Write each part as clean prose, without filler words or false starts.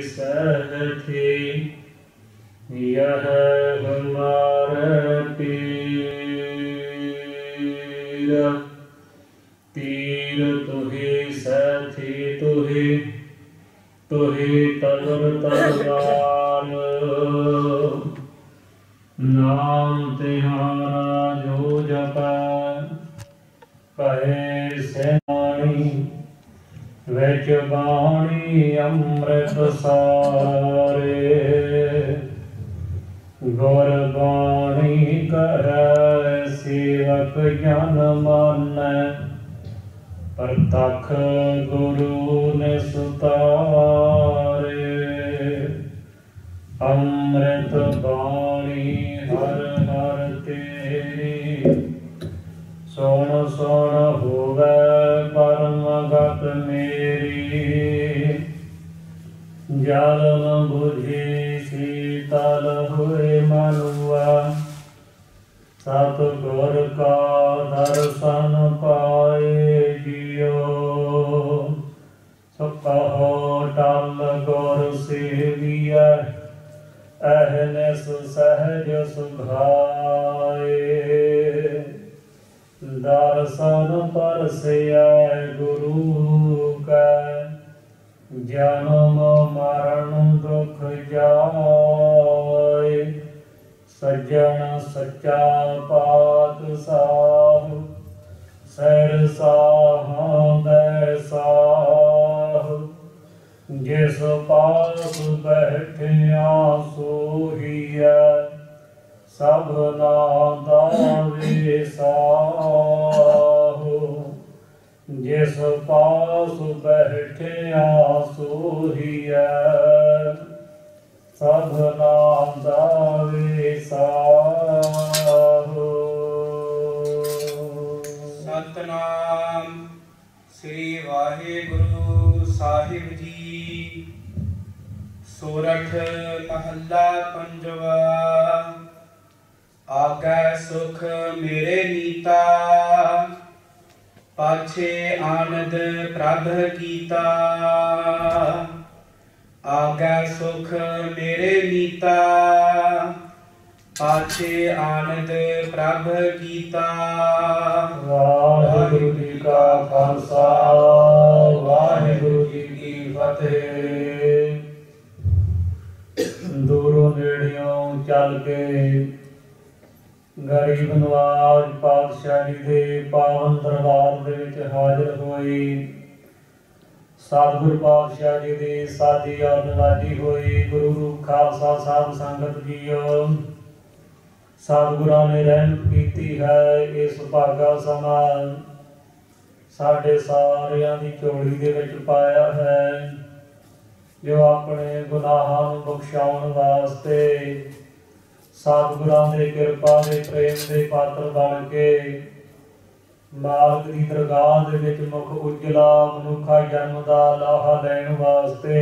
सहथे यह हमारा पीर पीर तुहे सहथे तुहे तुहे तगर तलवार नाम तिहारा जो जपै कहे सेनानी विच बाणी अमृत सारे गुर बाणी करै सेवक जन मानै प्रतख गुरु ने सुतारे अमृत बाणी हर हर तेरी सोण सोण होवै परम गत मेरी जल न बुझे शीतल हुए मनुआ सतगुर का दर्शन पाए जियो कहो टल गुर सेविया अहनस सहज सुभाए दर्शन परसिया गुरु का जन्म मरण दुख जाए सज्जन सच्चा पात साह सैर साह साह जिस पास बैठिया सोहिया सबना दावे साहो जिस पास बैठिया सोहिया सबना दावे साहो। सतनाम श्री वाहिगुरु साहिब जी। सोरठ महला पंजवा। आगै सुख मेरे नीता पाछे आनंद प्रभ कीता। आगै सुख मेरे नीता पाछे आनंद प्रभ कीता। वाहिगुरु जी का खालसा वाहिगुरु जी की फतेह। दूरों नेड़ियों चल के गरीब नवाज पातशाह जी के पावन दरबार दे विच हाजिर होई। सतगुरु पातशाह जी की साजी और नवाजी होई। गुरु रूप खालसा साध संगत जीओ सतगुरां ने रहमत कीती है। इस भागा समा साडे सारियां दी झोली दे विच पाया है जो अपने गुनाहां नूं बख्शाउण वास्ते सतगुरां दे किरपा दे प्रेम दे पात्र बन के मालक दी दरगाह दे विच मुख उजला मनुखा जन्म दा लाहा लैण वास्ते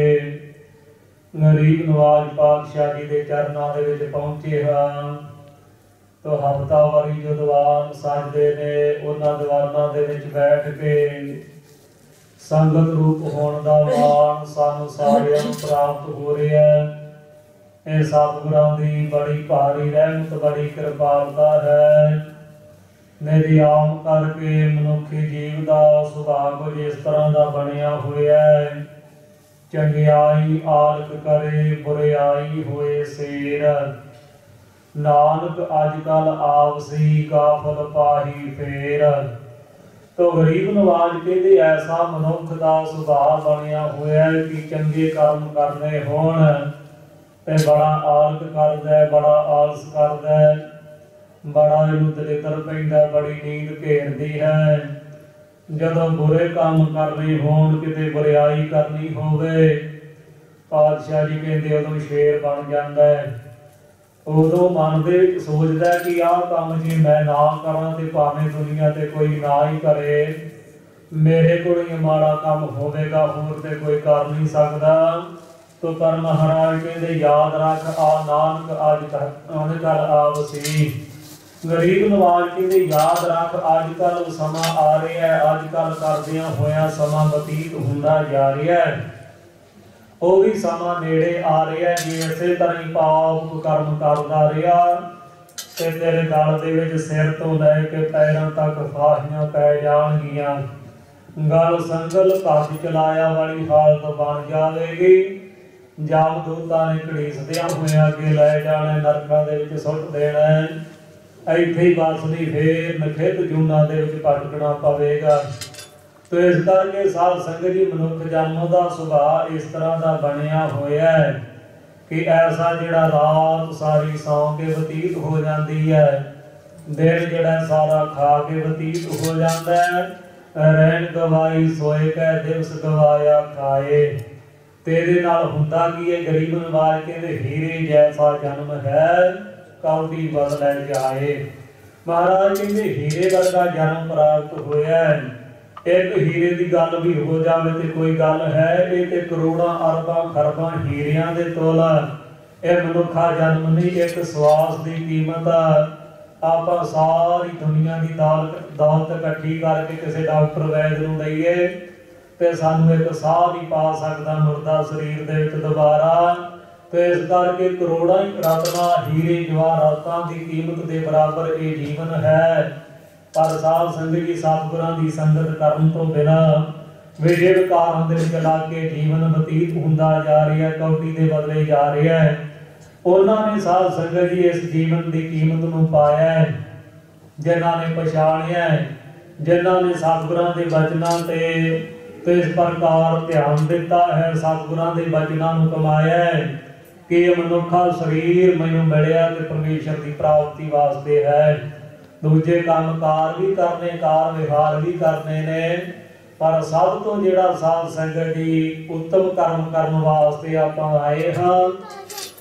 गरीब नवाज पातशाह जी दे चरनां दे विच पहुंचे हां। तो हफ्तावारी जो दीवान सजदे ने उन्हां दीवानां दे विच बैठ के संगत रूप होण दा माण सानूं सारिआं नूं प्राप्त हो रिहा है। ਇਹ ਸਤਿਗੁਰਾਂ ਦੀ बड़ी भारी रहमत बड़ी कृपालता है। निरियाम करके मनुखी जीव का सुभाव कुछ इस तरह का बनया हुआ है। चंगियाई आलक करे बुरियाई होए शेर नानक अजकल आपसी गाफल पाही फेर। तो गरीब नवाज कहते ऐसा मनुख का सुभाव बनया हुआ है कि चंगे कर्म करने होण ते बड़ा आलक करदा है, बड़ा आलस करदा है, बड़ा इनू दलितर पैंदा, बड़ी नींद घेरदी है। जदों बुरे काम करने होण किते बुरियाई करनी होवे पातशाह जी कहते उदों शेर बन जांदा है। उदों मन दे विच सोचदा कि आह काम जे मैं ना करां ते भावें दुनिया ते कोई ना ही करे मेरे कोल ही माड़ा काम होवेगा होर ते कोई कर नहीं सकदा। तो पर महाराज कहते याद रख आ नानक अजकल आवसी। गरीब नवाज कहते याद रख अजकल समा आ रहा है, अजकल करदियां होया समा बतीत हुंदा जा रहा है। ਉਹ ਵੀ ਸਮਾਂ ਨੇੜੇ ਆ ਰਿਹਾ। ਜੇ ਇਸੇ ਤਰ੍ਹਾਂ ਹੀ ਪਾਪ ਕਰਮ ਕਰਦਾ ਰਿਹਾ ਤੇ ਤੇਰੇ ਗਲ ਦੇ ਵਿੱਚ ਸਿਰ ਤੋਂ ਲੈ ਕੇ ਪੈਰਾਂ ਤੱਕ ਫਾਹੀਆਂ ਪੈ ਜਾਣਗੀਆਂ। ਗਲ ਸੰਗਲ ਭੱਜ ਚਲਾਇਆ ਵਾਲੀ ਹਾਲਤ ਬਣ ਜਾਵੇਗੀ। ਜਮ ਦੂਤਾਂ ਨੇ ਘੜੀਸਦਿਆਂ ਹੋਇਆਂ ਅੱਗੇ ਲੈ ਜਾਣਾ, ਨਰਕਾਂ ਦੇ ਵਿੱਚ ਸੁੱਟ ਦੇਣਾ। ਇੱਥੇ ਹੀ ਬਸ ਨਹੀਂ, ਫੇਰ ਨਖਿੱਤ ਜੂਨਾਂ ਦੇ ਵਿੱਚ ਭਟਕਣਾ ਪਵੇਗਾ। ਤੇ ਇਸ ਕਰਕੇ ਸਾਧ ਸੰਗਤ ਜੀ, ਮਨੁੱਖ ਜਨਮ ਦਾ ਸੁਭਾਅ ਇਸ ਤਰ੍ਹਾਂ ਦਾ ਬਣਿਆ ਹੋਇਆ ਹੈ ਕਿ ਐਸਾ ਜਿਹੜਾ ਰਾਤ ਸਾਰੀ ਸੌਂ ਕੇ ਬਤੀਤ ਹੋ ਜਾਂਦੀ ਹੈ, ਦਿਨ ਜਿਹੜਾ ਸਾਰਾ ਖਾ ਕੇ ਬਤੀਤ ਹੋ ਜਾਂਦਾ ਹੈ। ਰਹਿਣ ਗਵਾਈ ਸੋਏ ਕੈ ਦਿਵਸ ਗਵਾਇਆ ਖਾਏ। ਤੇਰੇ ਨਾਲ ਹੁੰਦਾ ਕੀ ਹੈ? ਗਰੀਬ ਨਵਾਜ ਕਹਿੰਦੇ ਹੀਰੇ ਜੈਸਾ ਜਨਮ ਹੈ ਕੌਡੀ ਬਦਲੇ ਜਾਏ। ਮਹਾਰਾਜ ਕਹਿੰਦੇ ਹੀਰੇ ਵਰਗਾ ਜਨਮ ਪ੍ਰਾਪਤ ਹੋਇਆ। ਇੱਕ ਹੀਰੇ ਦੀ ਗੱਲ ਵੀ ਹੋ ਜਾਵੇ ਤੇ ਕੋਈ ਗੱਲ ਹੈ, ਇਹ ਤੇ ਕਰੋੜਾਂ ਅਰਬਾਂ ਖਰਬਾਂ ਹੀਰਿਆਂ ਦੇ ਤੋਲਾ। ਇਹ ਮਨੁੱਖਾ ਜਨਮ ਨਹੀਂ, ਇੱਕ ਸਵਾਸ ਦੀ ਕੀਮਤ ਆ। ਆਪਾਂ ਸਾਰੀ ਦੁਨੀਆ ਦੀ ਦੌਲਤ ਇਕੱਠੀ ਕਰਕੇ ਕਿਸੇ ਡਾਕਟਰ ਵੈਦ ਨੂੰ ਦਈਏ ਤੇ ਸਾਨੂੰ ਇੱਕ ਸਾਹ ਨਹੀਂ ਪਾ ਸਕਦਾ ਮੁਰਦਾ ਸਰੀਰ ਦੇ ਵਿੱਚ ਦੁਬਾਰਾ। ਤੇ ਇਸ ਕਰਕੇ ਕਰੋੜਾਂ ਹੀ ਰਤਨਾਂ ਹੀਰੇ ਜਵਾਹਰਾਤਾਂ ਦੀ ਕੀਮਤ ਦੇ ਬਰਾਬਰ ਇਹ ਜੀਵਨ ਹੈ। ਪਰ ਸਾਧ ਸੰਗਤ ਜੀ, ਸਤਿਗੁਰਾਂ ਦੀ ਸੰਗਤ ਕਰਨ ਤੋਂ ਬਿਨਾਂ ਵਿਜੇ ਵਿਕਾਰਾਂ ਦੇ ਵਿੱਚ ਲਾ ਕੇ ਜੀਵਨ ਬਤੀਤ ਹੁੰਦਾ ਜਾ ਰਿਹਾ, ਕੌਡੀ ਦੇ ਬਦਲੇ ਜਾ ਰਿਹਾ ਹੈ। ਉਹਨਾਂ ਨੇ ਸਾਧ ਸੰਗਤ ਜੀ ਇਸ ਜੀਵਨ ਦੀ ਕੀਮਤ ਨੂੰ ਪਾਇਆ ਹੈ, ਜਿਨ੍ਹਾਂ ਨੇ ਪਛਾਣਿਆ ਹੈ, ਜਿਨ੍ਹਾਂ ਨੇ ਸਤਿਗੁਰਾਂ ਦੇ ਬਚਨਾਂ ਤੇ ਇਸ ਪ੍ਰਕਾਰ ਧਿਆਨ ਦਿੱਤਾ ਹੈ, ਸਤਿਗੁਰਾਂ ਦੇ ਬਚਨਾਂ ਨੂੰ ਕਮਾਇਆ ਹੈ ਕਿ ਇਹ ਮਨੁੱਖਾ ਸਰੀਰ ਮੈਨੂੰ ਮਿਲਿਆ ਤੇ ਪਰਮੇਸ਼ਰ ਦੀ ਪ੍ਰਾਪਤੀ ਵਾਸਤੇ ਹੈ। ਦੂਜੇ ਕੰਮਕਾਰ ਵੀ ਕਰਨੇ, ਕਾਰ ਵਿਹਾਰ ਵੀ ਕਰਨੇ ਨੇ, ਪਰ ਸਭ ਤੋਂ ਜਿਹੜਾ ਸਾਧ ਸੰਗਤ ਜੀ ਉੱਤਮ ਕਰਮ ਕਰਨ ਵਾਸਤੇ ਆਪਾਂ ਆਏ ਹਾਂ,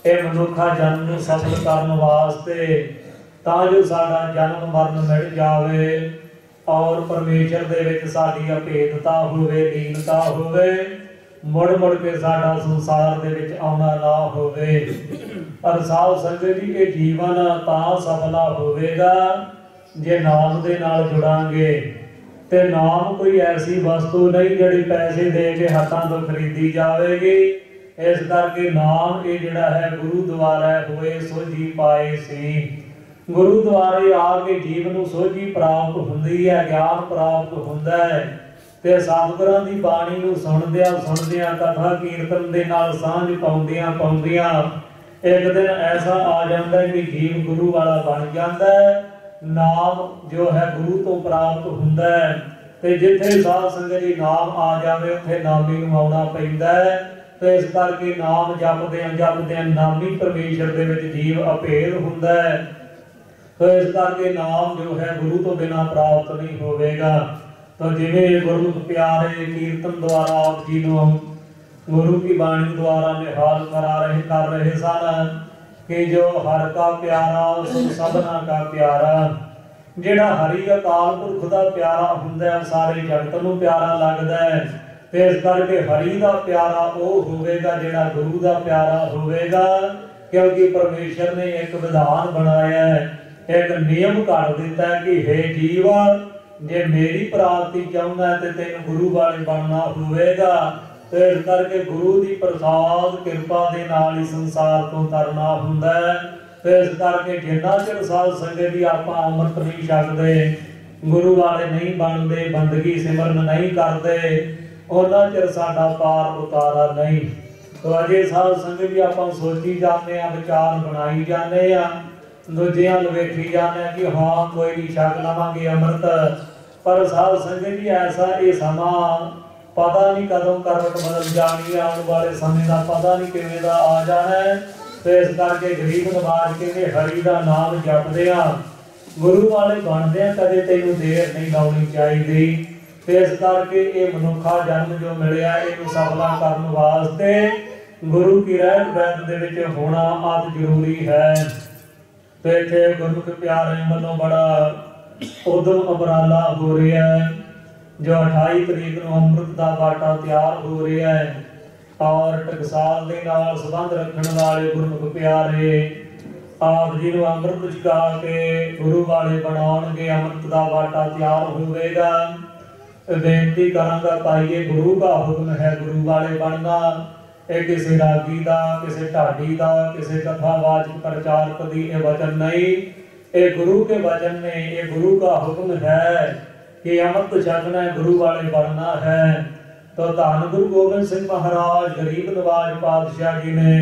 ਇਹ ਮਨੁੱਖਾ ਜਨਮ ਨੂੰ ਸਫਲ ਕਰਨ ਵਾਸਤੇ, ਤਾਂ ਜੋ ਸਾਡਾ ਜਨਮ ਮਰਨ ਮਿਟ ਜਾਵੇ ਔਰ ਪਰਮੇਸ਼ਰ ਦੇ ਵਿੱਚ ਸਾਡੀ ਅਭੇਦਤਾ ਹੋਵੇ, ਲੀਨਤਾ ਹੋਵੇ, ਮੁੜ ਮੁੜ ਕੇ ਸਾਡਾ ਸੰਸਾਰ ਦੇ ਵਿੱਚ ਆਉਣਾ ਨਾ ਹੋਵੇ। ਪਰ ਸਾਧ ਸੰਗਤ ਜੀ, ਇਹ ਜੀਵਨ ਤਾਂ ਸਫਲਾ ਹੋਵੇਗਾ ਜੇ ਨਾਮ ਦੇ ਨਾਲ ਜੁੜਾਂਗੇ। ਤੇ ਨਾਮ ਕੋਈ ਐਸੀ ਵਸਤੂ ਨਹੀਂ ਜਿਹੜੀ ਪੈਸੇ ਦੇ ਕੇ ਹੱਥਾਂ ਤੋਂ ਖਰੀਦੀ ਜਾਵੇਗੀ। ਇਸ ਕਰਕੇ ਨਾਮ ਇਹ ਜਿਹੜਾ ਹੈ ਗੁਰੂ ਦੁਆਰਾ ਹੋਏ ਸੋਝੀ ਪਾਏ ਸੀ। ਗੁਰੂ ਦੁਆਰੇ ਆ ਕੇ ਜੀਵ ਨੂੰ ਸੋਝੀ ਪ੍ਰਾਪਤ ਹੁੰਦੀ ਹੈ, ਗਿਆਨ ਪ੍ਰਾਪਤ ਹੁੰਦਾ ਹੈ। ਤੇ ਸਤਿਗੁਰਾਂ ਦੀ ਬਾਣੀ ਨੂੰ ਸੁਣਦਿਆਂ ਕਥਾ ਕੀਰਤਨ ਦੇ ਨਾਲ ਸਾਂਝ ਪਾਉਂਦਿਆਂ ਇੱਕ ਦਿਨ ਐਸਾ ਆ ਜਾਂਦਾ ਕਿ ਜੀਵ ਗੁਰੂ ਵਾਲਾ ਬਣ ਜਾਂਦਾ ਹੈ। ਨਾਮ ਜੋ ਹੈ ਗੁਰੂ ਤੋਂ ਪ੍ਰਾਪਤ ਹੁੰਦਾ ਹੈ। ਤੇ ਜਿੱਥੇ ਸਾਧ ਸੰਗਤ ਜੀ ਨਾਮ ਆ ਜਾਵੇ ਉੱਥੇ ਨਾਮੀ ਨੂੰ ਆਉਣਾ ਪੈਂਦਾ ਹੈ। ਤੇ ਇਸ ਕਰਕੇ ਨਾਮ ਜਪਦਿਆਂ ਨਾਮੀ ਪਰਮੇਸ਼ਰ ਦੇ ਵਿੱਚ ਜੀਵ ਅਭੇਦ ਹੁੰਦਾ ਹੈ। ਤੇ ਇਸ ਕਰਕੇ ਨਾਮ ਜੋ ਹੈ ਗੁਰੂ ਤੋਂ ਬਿਨਾਂ ਪ੍ਰਾਪਤ ਨਹੀਂ ਹੋਵੇਗਾ। ਤਾਂ ਜਿਵੇਂ ਗੁਰਮੁਖ ਪਿਆਰੇ ਕੀਰਤਨ ਦੁਆਰਾ ਆਪ ਜੀ ਨੂੰ ਗੁਰੂ ਕੀ ਬਾਣੀ ਦੁਆਰਾ ਨਿਹਾਲ ਕਰ ਰਹੇ ਸਨ ਕਿ ਜੋ ਹਰ ਕਾ ਪਿਆਰਾ ਸੋ ਸਭਨਾ ਕਾ ਪਿਆਰਾ। ਜਿਹੜਾ ਹਰੀ ਅਕਾਲ ਪੁਰਖ ਦਾ ਪਿਆਰਾ ਹੁੰਦਾ ਹੈ, ਸਾਰੇ ਜਗਤ ਨੂੰ ਪਿਆਰਾ ਲੱਗਦਾ ਹੈ। ਤੇ ਇਸ ਕਰਕੇ ਹਰੀ ਦਾ ਪਿਆਰਾ ਉਹ ਹੋਵੇਗਾ ਜਿਹੜਾ ਗੁਰੂ ਦਾ ਪਿਆਰਾ ਹੋਵੇਗਾ, ਕਿਉਂਕਿ ਪਰਮੇਸ਼ਰ ਨੇ ਇੱਕ ਵਿਧਾਨ ਬਣਾਇਆ ਹੈ, ਇੱਕ ਨਿਯਮ ਘੜ ਦਿੱਤਾ ਹੈ ਕਿ ਹੇ ਜੀਵ, ਜੇ ਮੇਰੀ ਪ੍ਰਾਪਤੀ ਚਾਹੁੰਦਾ ਤੇ ਤੈਨੂੰ ਗੁਰੂ ਵਾਲੇ ਬਣਨਾ ਹੋਵੇਗਾ। ਤੇ ਇਸ ਕਰਕੇ ਗੁਰੂ ਦੀ ਪ੍ਰਸਾਦ ਕਿਰਪਾ ਦੇ ਨਾਲ ਹੀ ਸੰਸਾਰ ਤੋਂ ਤਰਨਾ ਹੁੰਦਾ ਹੈ। ਤੇ ਇਸ ਕਰਕੇ ਜਿੰਨਾ ਚਿਰ ਸਾਧ ਸੰਗਤ ਦੀ ਆਪਾਂ ਅੰਮ੍ਰਿਤ ਨਹੀਂ ਛਕਦੇ, ਗੁਰੂ ਵਾਲੇ ਨਹੀਂ ਬਣਦੇ, ਬੰਦਗੀ ਸਿਮਰਨ ਨਹੀਂ ਕਰਦੇ, ਉਹਨਾਂ ਚਿਰ ਸਾਡਾ ਪਾਰ ਉਤਾਰਾ ਨਹੀਂ। ਤੋ ਅਜੇ ਸਾਧ ਸੰਗਤ ਜੀ ਆਪਾਂ ਸੋਚੀ ਜਾਂਦੇ ਆ, ਵਿਚਾਰ ਬਣਾਈ ਜਾਂਦੇ ਆ, ਦੂਜਿਆਂ ਨੂੰ ਵੇਖੀ ਜਾਂਦੇ ਆ ਕਿ ਹਾਂ ਕੋਈ ਨਹੀਂ ਛਕ ਲਵਾਂਗੇ ਅੰਮ੍ਰਿਤ। ਪਰ ਸਾਧ ਸੰਗਤ ਜੀ ਐਸਾ ਇਹ ਸਮਾਂ ਪਤਾ ਨਹੀਂ ਕਦੋਂ ਕਰਵਟ ਬਦਲ ਜਾਣੀ, ਆਉਣ ਵਾਲੇ ਸਮੇਂ ਦਾ ਪਤਾ ਨਹੀਂ ਕਿਵੇਂ ਦਾ ਆ ਜਾਣਾ ਹੈ। ਤੇ ਇਸ ਕਰਕੇ ਗਰੀਬ ਨਵਾਜ ਕਹਿੰਦੇ ਹਰੀ ਦਾ ਨਾਮ ਜਪਦੇ ਆ, ਗੁਰੂ ਵਾਲੇ ਬਣਦੇ ਆ, ਕਦੇ ਤੈਨੂੰ ਦੇਰ ਨਹੀਂ ਲਾਉਣੀ ਚਾਹੀਦੀ। ਤੇ ਇਸ ਕਰਕੇ ਇਹ ਮਨੁੱਖਾ ਜਨਮ ਜੋ ਮਿਲਿਆ ਇਹਨੂੰ ਸਫਲਾ ਕਰਨ ਵਾਸਤੇ ਗੁਰੂ ਕੀ ਰਹਿਤ ਬੈਠ ਦੇ ਵਿੱਚ ਹੋਣਾ ਅਤ ਜ਼ਰੂਰੀ ਹੈ। ਤੇ ਇੱਥੇ ਗੁਰਮੁਖ ਪਿਆਰਿਆਂ ਵੱਲੋਂ ਬੜਾ ਉਦਮ ਉਪਰਾਲਾ ਹੋ ਰਿਹਾ ਹੈ। ਜੋ 28 ਤਰੀਕ ਨੂੰ ਅੰਮ੍ਰਿਤ ਦਾ ਬਾਟਾ ਤਿਆਰ ਹੋ ਰਿਹਾ ਹੈ ਔਰ ਟਕਸਾਲ ਦੇ ਨਾਲ ਸੰਬੰਧ ਰੱਖਣ ਵਾਲੇ ਗੁਰਮੁਖ ਪਿਆਰੇ ਆਪ ਜੀ ਨੂੰ ਅੰਮ੍ਰਿਤ ਛਕਾ ਕੇ ਗੁਰੂ ਵਾਲੇ ਬਣਾਉਣਗੇ। ਅੰਮ੍ਰਿਤ ਦਾ ਬਾਟਾ ਤਿਆਰ ਹੋਵੇਗਾ। ਬੇਨਤੀ ਕਰਾਂਗਾ ਪਾਈਏ, ਗੁਰੂ ਦਾ ਹੁਕਮ ਹੈ ਗੁਰੂ ਵਾਲੇ ਬਣਨਾ। ਇਹ ਕਿਸੇ ਰਾਗੀ ਦਾ, ਕਿਸੇ ਢਾਡੀ ਦਾ, ਕਿਸੇ कथावाचक प्रचारक दी ये वचन नहीं, ये गुरु के वचन ने। ये गुरु का हुक्म है कि अमृत छकना है, गुरु वाले बनना है। तो धन गुरु गोबिंद सिंह महाराज गरीब नवाज पातशाह जी ने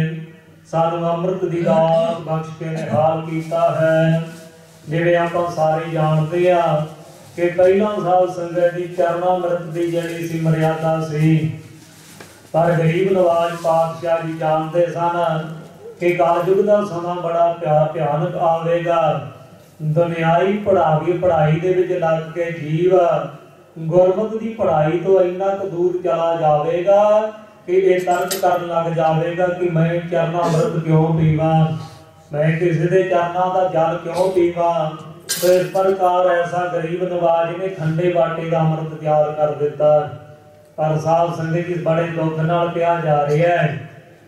सानू अमृत दी दात बख्श के निहाल कीता है। जिवें आपां सारे जानते हैं कि पहला साल संगत की चरणामृत की जिहड़ी सी मर्यादा सी, पर गरीब नवाज पातशाह जी जानते सन कि कलयुग का समा बड़ा भयानक आवेगा। दुनियाई पढ़ाई दे विच लग के जीव गुरमत की पढ़ाई तो इन्ना क दूर चला जाएगा कि ये तर्क कर लग जाएगा कि मैं चरणामृत क्यों पीवा, मैं किसी के चरणों का जल क्यों पीवा। तो इस प्रकार ऐसा गरीब नवाज ने खंडे बाटे का अमृत तैयार कर दिता। पर साध संगत जी बड़े दुख नाल कहा जा रहा है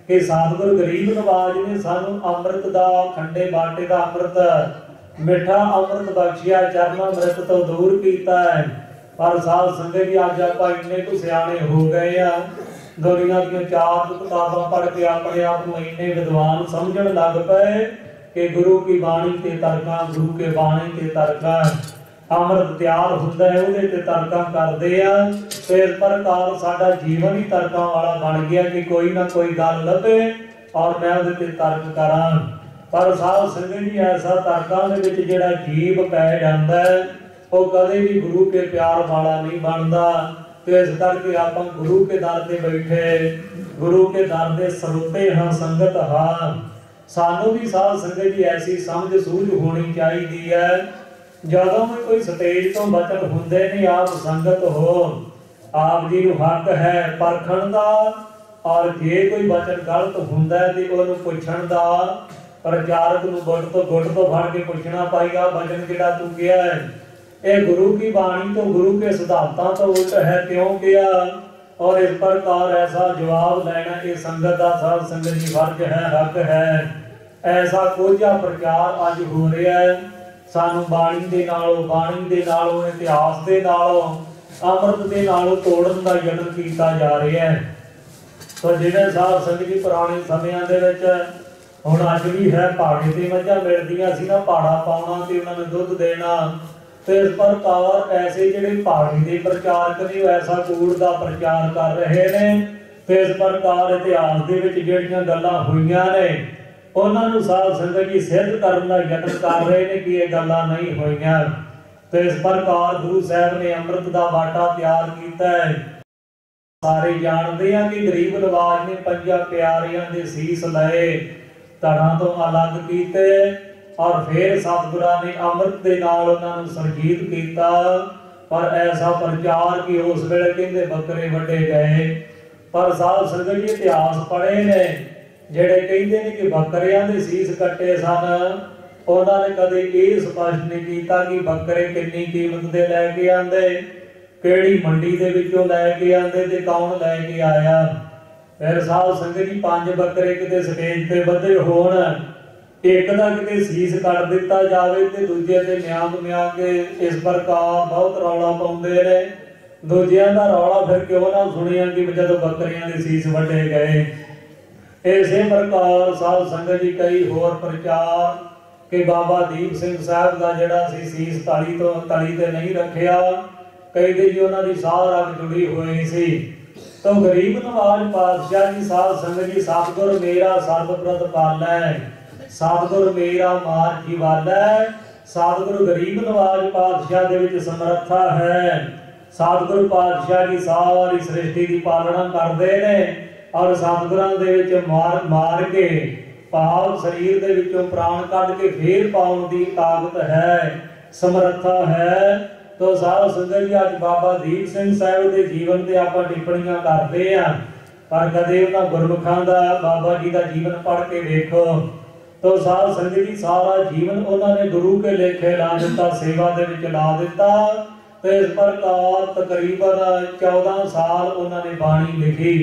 कि सतगुरु गरीब नवाज ने सानू अमृत का खंडे बाटे का अमृत मिठा अमृत बख्शिया, चरणामृत तो दूर किया है। पर साध संगत जी अज आप इन्ने कुछ सियाणे हो गए हैं, दुनिया दी चार किताबां पढ़ के अपने आप को इन्ने विद्वान समझण लग पे कि गुरु की बाणी ते तर्कां, गुरु के बाणी ते तर्कां, अमृत तैयार होंदा है उहदे ते तर्कां करदे आ। ते इस प्रकार साडा जीवन ही तर्कां वाला बन गया कि कोई ना कोई गल लभे और मैं उहदे ते तर्क करां। पर साध संगत जी ऐसा तर्कां दे विच जिहड़ा जीव पै जांदा है वो कदे भी गुरु के प्यार वाला नहीं बनता। तो इस करके आपां गुरु के दर ते बैठे, गुरु के दर दे सरोते हाँ, संगत हाँ। सानू भी साध संगत जी ऐसी समझ सूझ होनी चाहिए है। जदों भी कोई स्टेज तो वचन हुंदे नहीं, आप संगत हो, आप जी नूं हक है परखण दा, और जे कोई वचन गलत हुंदा है ते ओनूं पुछण दा। प्रचारक नूं गुट तो फड़ के पुछना पाईगा वचन जिहड़ा तू किया है ये गुरु की बाणी तो, गुरु के सिद्धांतां तो उल्ट है, क्यों किया। और इस प्रकार ऐसा जवाब लेना ये संगत का साध संगत जी फर्ज है, हक है। ऐसा कोझा प्रचार अज हो रहा है। सानू बाणी दे नालों इतिहास दे नालों अमृत दे नालों तोड़न का यत्न किया जा रहा है। तो जिवें साध संगत जी पुराने समयां दे विच हुण अज भी है, पहाड़े ते मੱਝਾਂ मिलदियां सी ना, पहाड़ा पाउणा ते उन्हां नूं दुੱਧ देना। तो इस प्रकार ऐसे जिहड़े पहाड़ी दे प्रचारक ने ऐसा कूड़ दा प्रचार कर रहे ने। तो इस प्रकार इतिहास दे विच जिहड़ियां गल्लां होईयां ने उन्हां नूं साध संगत जी सिद्ध करन दा यत्न कर रहे ने कि ये गल्लां नहीं होईयां। तो इस प्रकार गुरु साहब ने अमृत दा बाटा तैयार कीता है। सारे जानते हैं कि गरीब नवाज ने पंजा प्यारियां दे सीस लए, धड़ां तो अलग कीते, और फिर सतगुरां ने अमृत दे नाल उन्हां नूं सरजीत कीता। पर ऐसा प्रचार कि उस वेले कहंदे बकरे वड्डे गए। पर साध संगत जी इतिहास पढ़े ने जिहड़े कहंदे ने कि बकरियां दे सीस कट्टे सन, उन्हां ने कदे ये स्पष्ट नहीं कीता कि बकरे कितनी कीमत दे लैके आंदे, किहड़ी मंडी दे विचों लैके आंदे ते कौन लैके आया। फिर साध संगत जी 5 बकरे किते स्टेज ते बधे होण, एक दा किते सीस कट दिता जावे ते दूजे ते म्यांग के इस प्रकार बहुत रौला पाउंदे ने। दूजियां दा रौला फिर क्यों ना सुनिया कि जदों बकरियां दे सीस वड्डे गए। इसे प्रकार साध संगत जी कई होर प्रचार कि बाबा दीप सिंह साहब का जिहड़ा सी सीस तली ते नहीं रखिया, कई दी जी उन्हां दी साह रग जुड़ी हुई सी। तो गरीब नवाज पातशाह जी साध संगत जी सतगुर मेरा सर्बप्रत पालै, सतगुर मेरा मार जीवालै। सतगुरु गरीब नवाज पातशाह दे विच समर्था है। सतगुरु पातशाह जी सारी सृष्टि की पालना करते ने, और सतगुरां दे विच मार के भाव शरीर दे विचों प्राण कढ के फिर पाउण दी ताकत है, समर्था है। तो साध संगत जी अज बाबा दीप सिंह साहब के जीवन से आप टिप्पणियां करते हैं, पर कदे उन्हां गुरमुखां दा बाबा जी का जीवन पढ़ के देखो तो साध संगत जी सारा जीवन उन्होंने गुरु के लेखे ला दिता, सेवा दे विच ला दिता। तो इस प्रकार तकरीबन 14 साल उन्होंने बाणी लिखी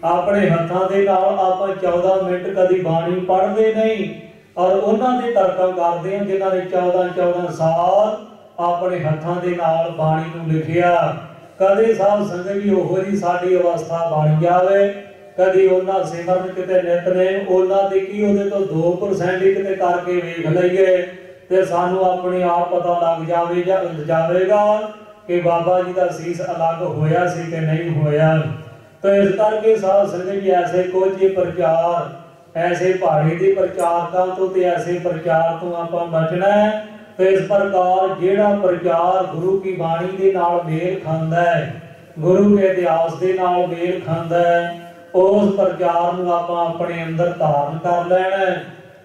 अपने हथां दे नाल। आप 14 मिनट कदी बाणी पढ़ते नहीं, और उन्होंने तर्क करते हैं जिन्होंने 14 साल अपने हथां दे नाल बाणी नूं लिखिया। कदे साध संगत जी ओहो जी साडी अवस्था बन जावे कदी उन्हां सिमरन किते नितनेम उन्हां दी की उहदे तो 2% ही किते करके वेख लईए ते सानू अपने आप पता लग जावेगा कि बाबा जी का सीस अलग होया सी कि नहीं होया। तो इस करके साध संगत जी ऐसे कुछ प्रचार ऐसे पहाड़ी के प्रचारकों तो ते ऐसे प्रचार तो आपां बचना है। तो इस प्रकार जेड़ा प्रचार गुरु की बाणी के नाल मेल खांदा है, गुरु के इतिहास के नाल मेल खांदा है, उस प्रचार नूं आपां अपने अंदर धारण कर लेना है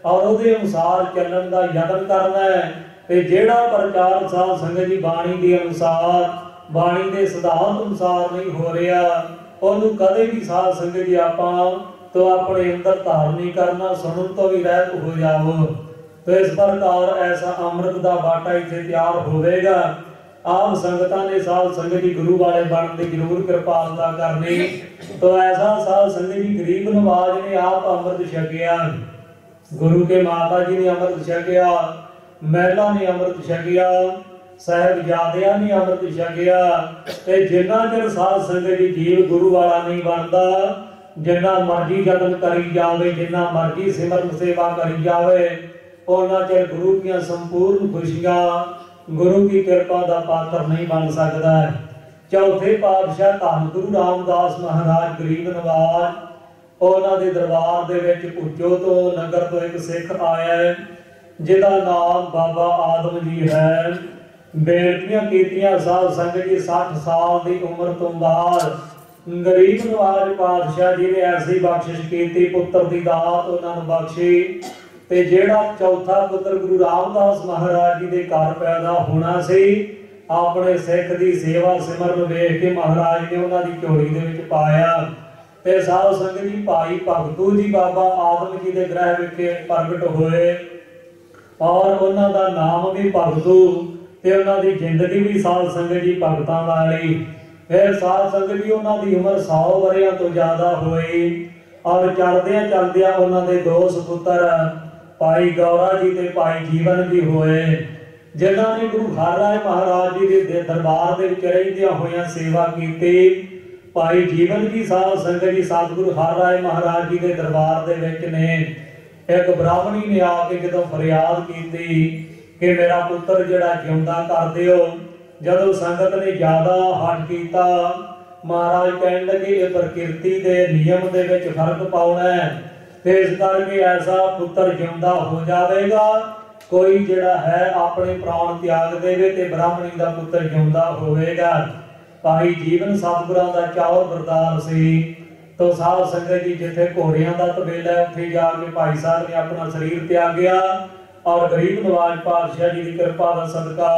और उहदे अनुसार चलण दा यतन करना है। ते जेड़ा प्रचार साध संगत जी बाणी के अनुसार बाणी के सिद्धांत अनुसार नहीं हो रहा उहनूं कदे भी साध संगत जी आपां तो अपने अंदर धारण नहीं करना, सुनन तो भी रहत हो जाओ। तो इस प्रकार ऐसा अमृत का बाटा इत्थे तैयार होवेगा। आप संगतां ने साध संगत जी गुरु वाले बनने की जरूर कृपालता करनी। तो ऐसा साध संगत जी गरीब नवाज ने आप अमृत छकिया, गुरु के माता जी ने अमृत छकिया, महला ने अमृत छकिया, साहिबजादियां ने अमृत छकिया। ते जिन्ना चਿਰ साध संगत जी जीव गुरु वाला नहीं बनता, जिन्ना मर्जी यतन करी जावे, जिन्ना मर्जी सिमरन सेवा करी जावे, उन्ना चिर गुरु की संपूर्ण खुशियां गुरु की कृपा का पात्र नहीं बन सकता है। चौथे पातशाह धन गुरु रामदास महाराज गरीब नवाज उन्हां दे दरबार दे विच भुच्चो तो नगर तो एक सिख आया है जिहदा नाम बाबा आदम जी है। बेनतियां कीतियां साध संगत जी 60 साल की उम्र तो बाद गरीब नवाज पातशाह जी ने ऐसी बख्शिश की, पुत्र की दात उन्होंने बख्शी। ते जेड़ा चौथा पुत्र गुरु रामदास महाराज जी के घर पैदा होना सी, अपने सिख की सेवा सिमरन वेख के महाराज ने उन्होंने झोली दे विच पाया। ते साध संगत जी भाई भगतू जी बाबा आदम जी के ग्रह विखे प्रगट होए और उन्हों का नाम भी भगतू ते उन्हों की जिंदगी भी साध संगत जी भगतां वाली। फिर साध संगत जी उन्हों की उम्र 100 वरियां तो ज्यादा हुई और चलदियां चलदियां उन्होंने दो सपुत्र भाई गौरा जी ते भाई जीवन भी होए, जिन्हों ने गुरु हर राय महाराज जी के दरबार के रहिंदियां होइयां सेवा की। भाई जीवन जी साध संगत जी सतगुरु हर राय महाराज जी के दरबार के विच ने एक ब्राह्मणी ने आके जदों फरियाद की कि मेरा पुत्र जिहड़ा जिउंदा कर दिओ, जदों संगत ने ज्यादा हट किया, महाराज कहन लगे ये प्रकृति के नियम दे विच फर्क पाउणा है, ते इस करके ऐसा पुत्र जिउंदा हो जाएगा। कोई जिहड़ा है अपने प्राण त्याग देवे ते ब्राह्मणी का पुत्र जिउंदा होवेगा। भाई जीवन सतगुरां दा चाओ बरदार सी। तो साध संगत जी जिथे घोड़ियां दा तबेला उत्थे जाके भाई साहब ने अपना शरीर त्यागया और गरीब नवाज पातशाह जी की कृपा का सदका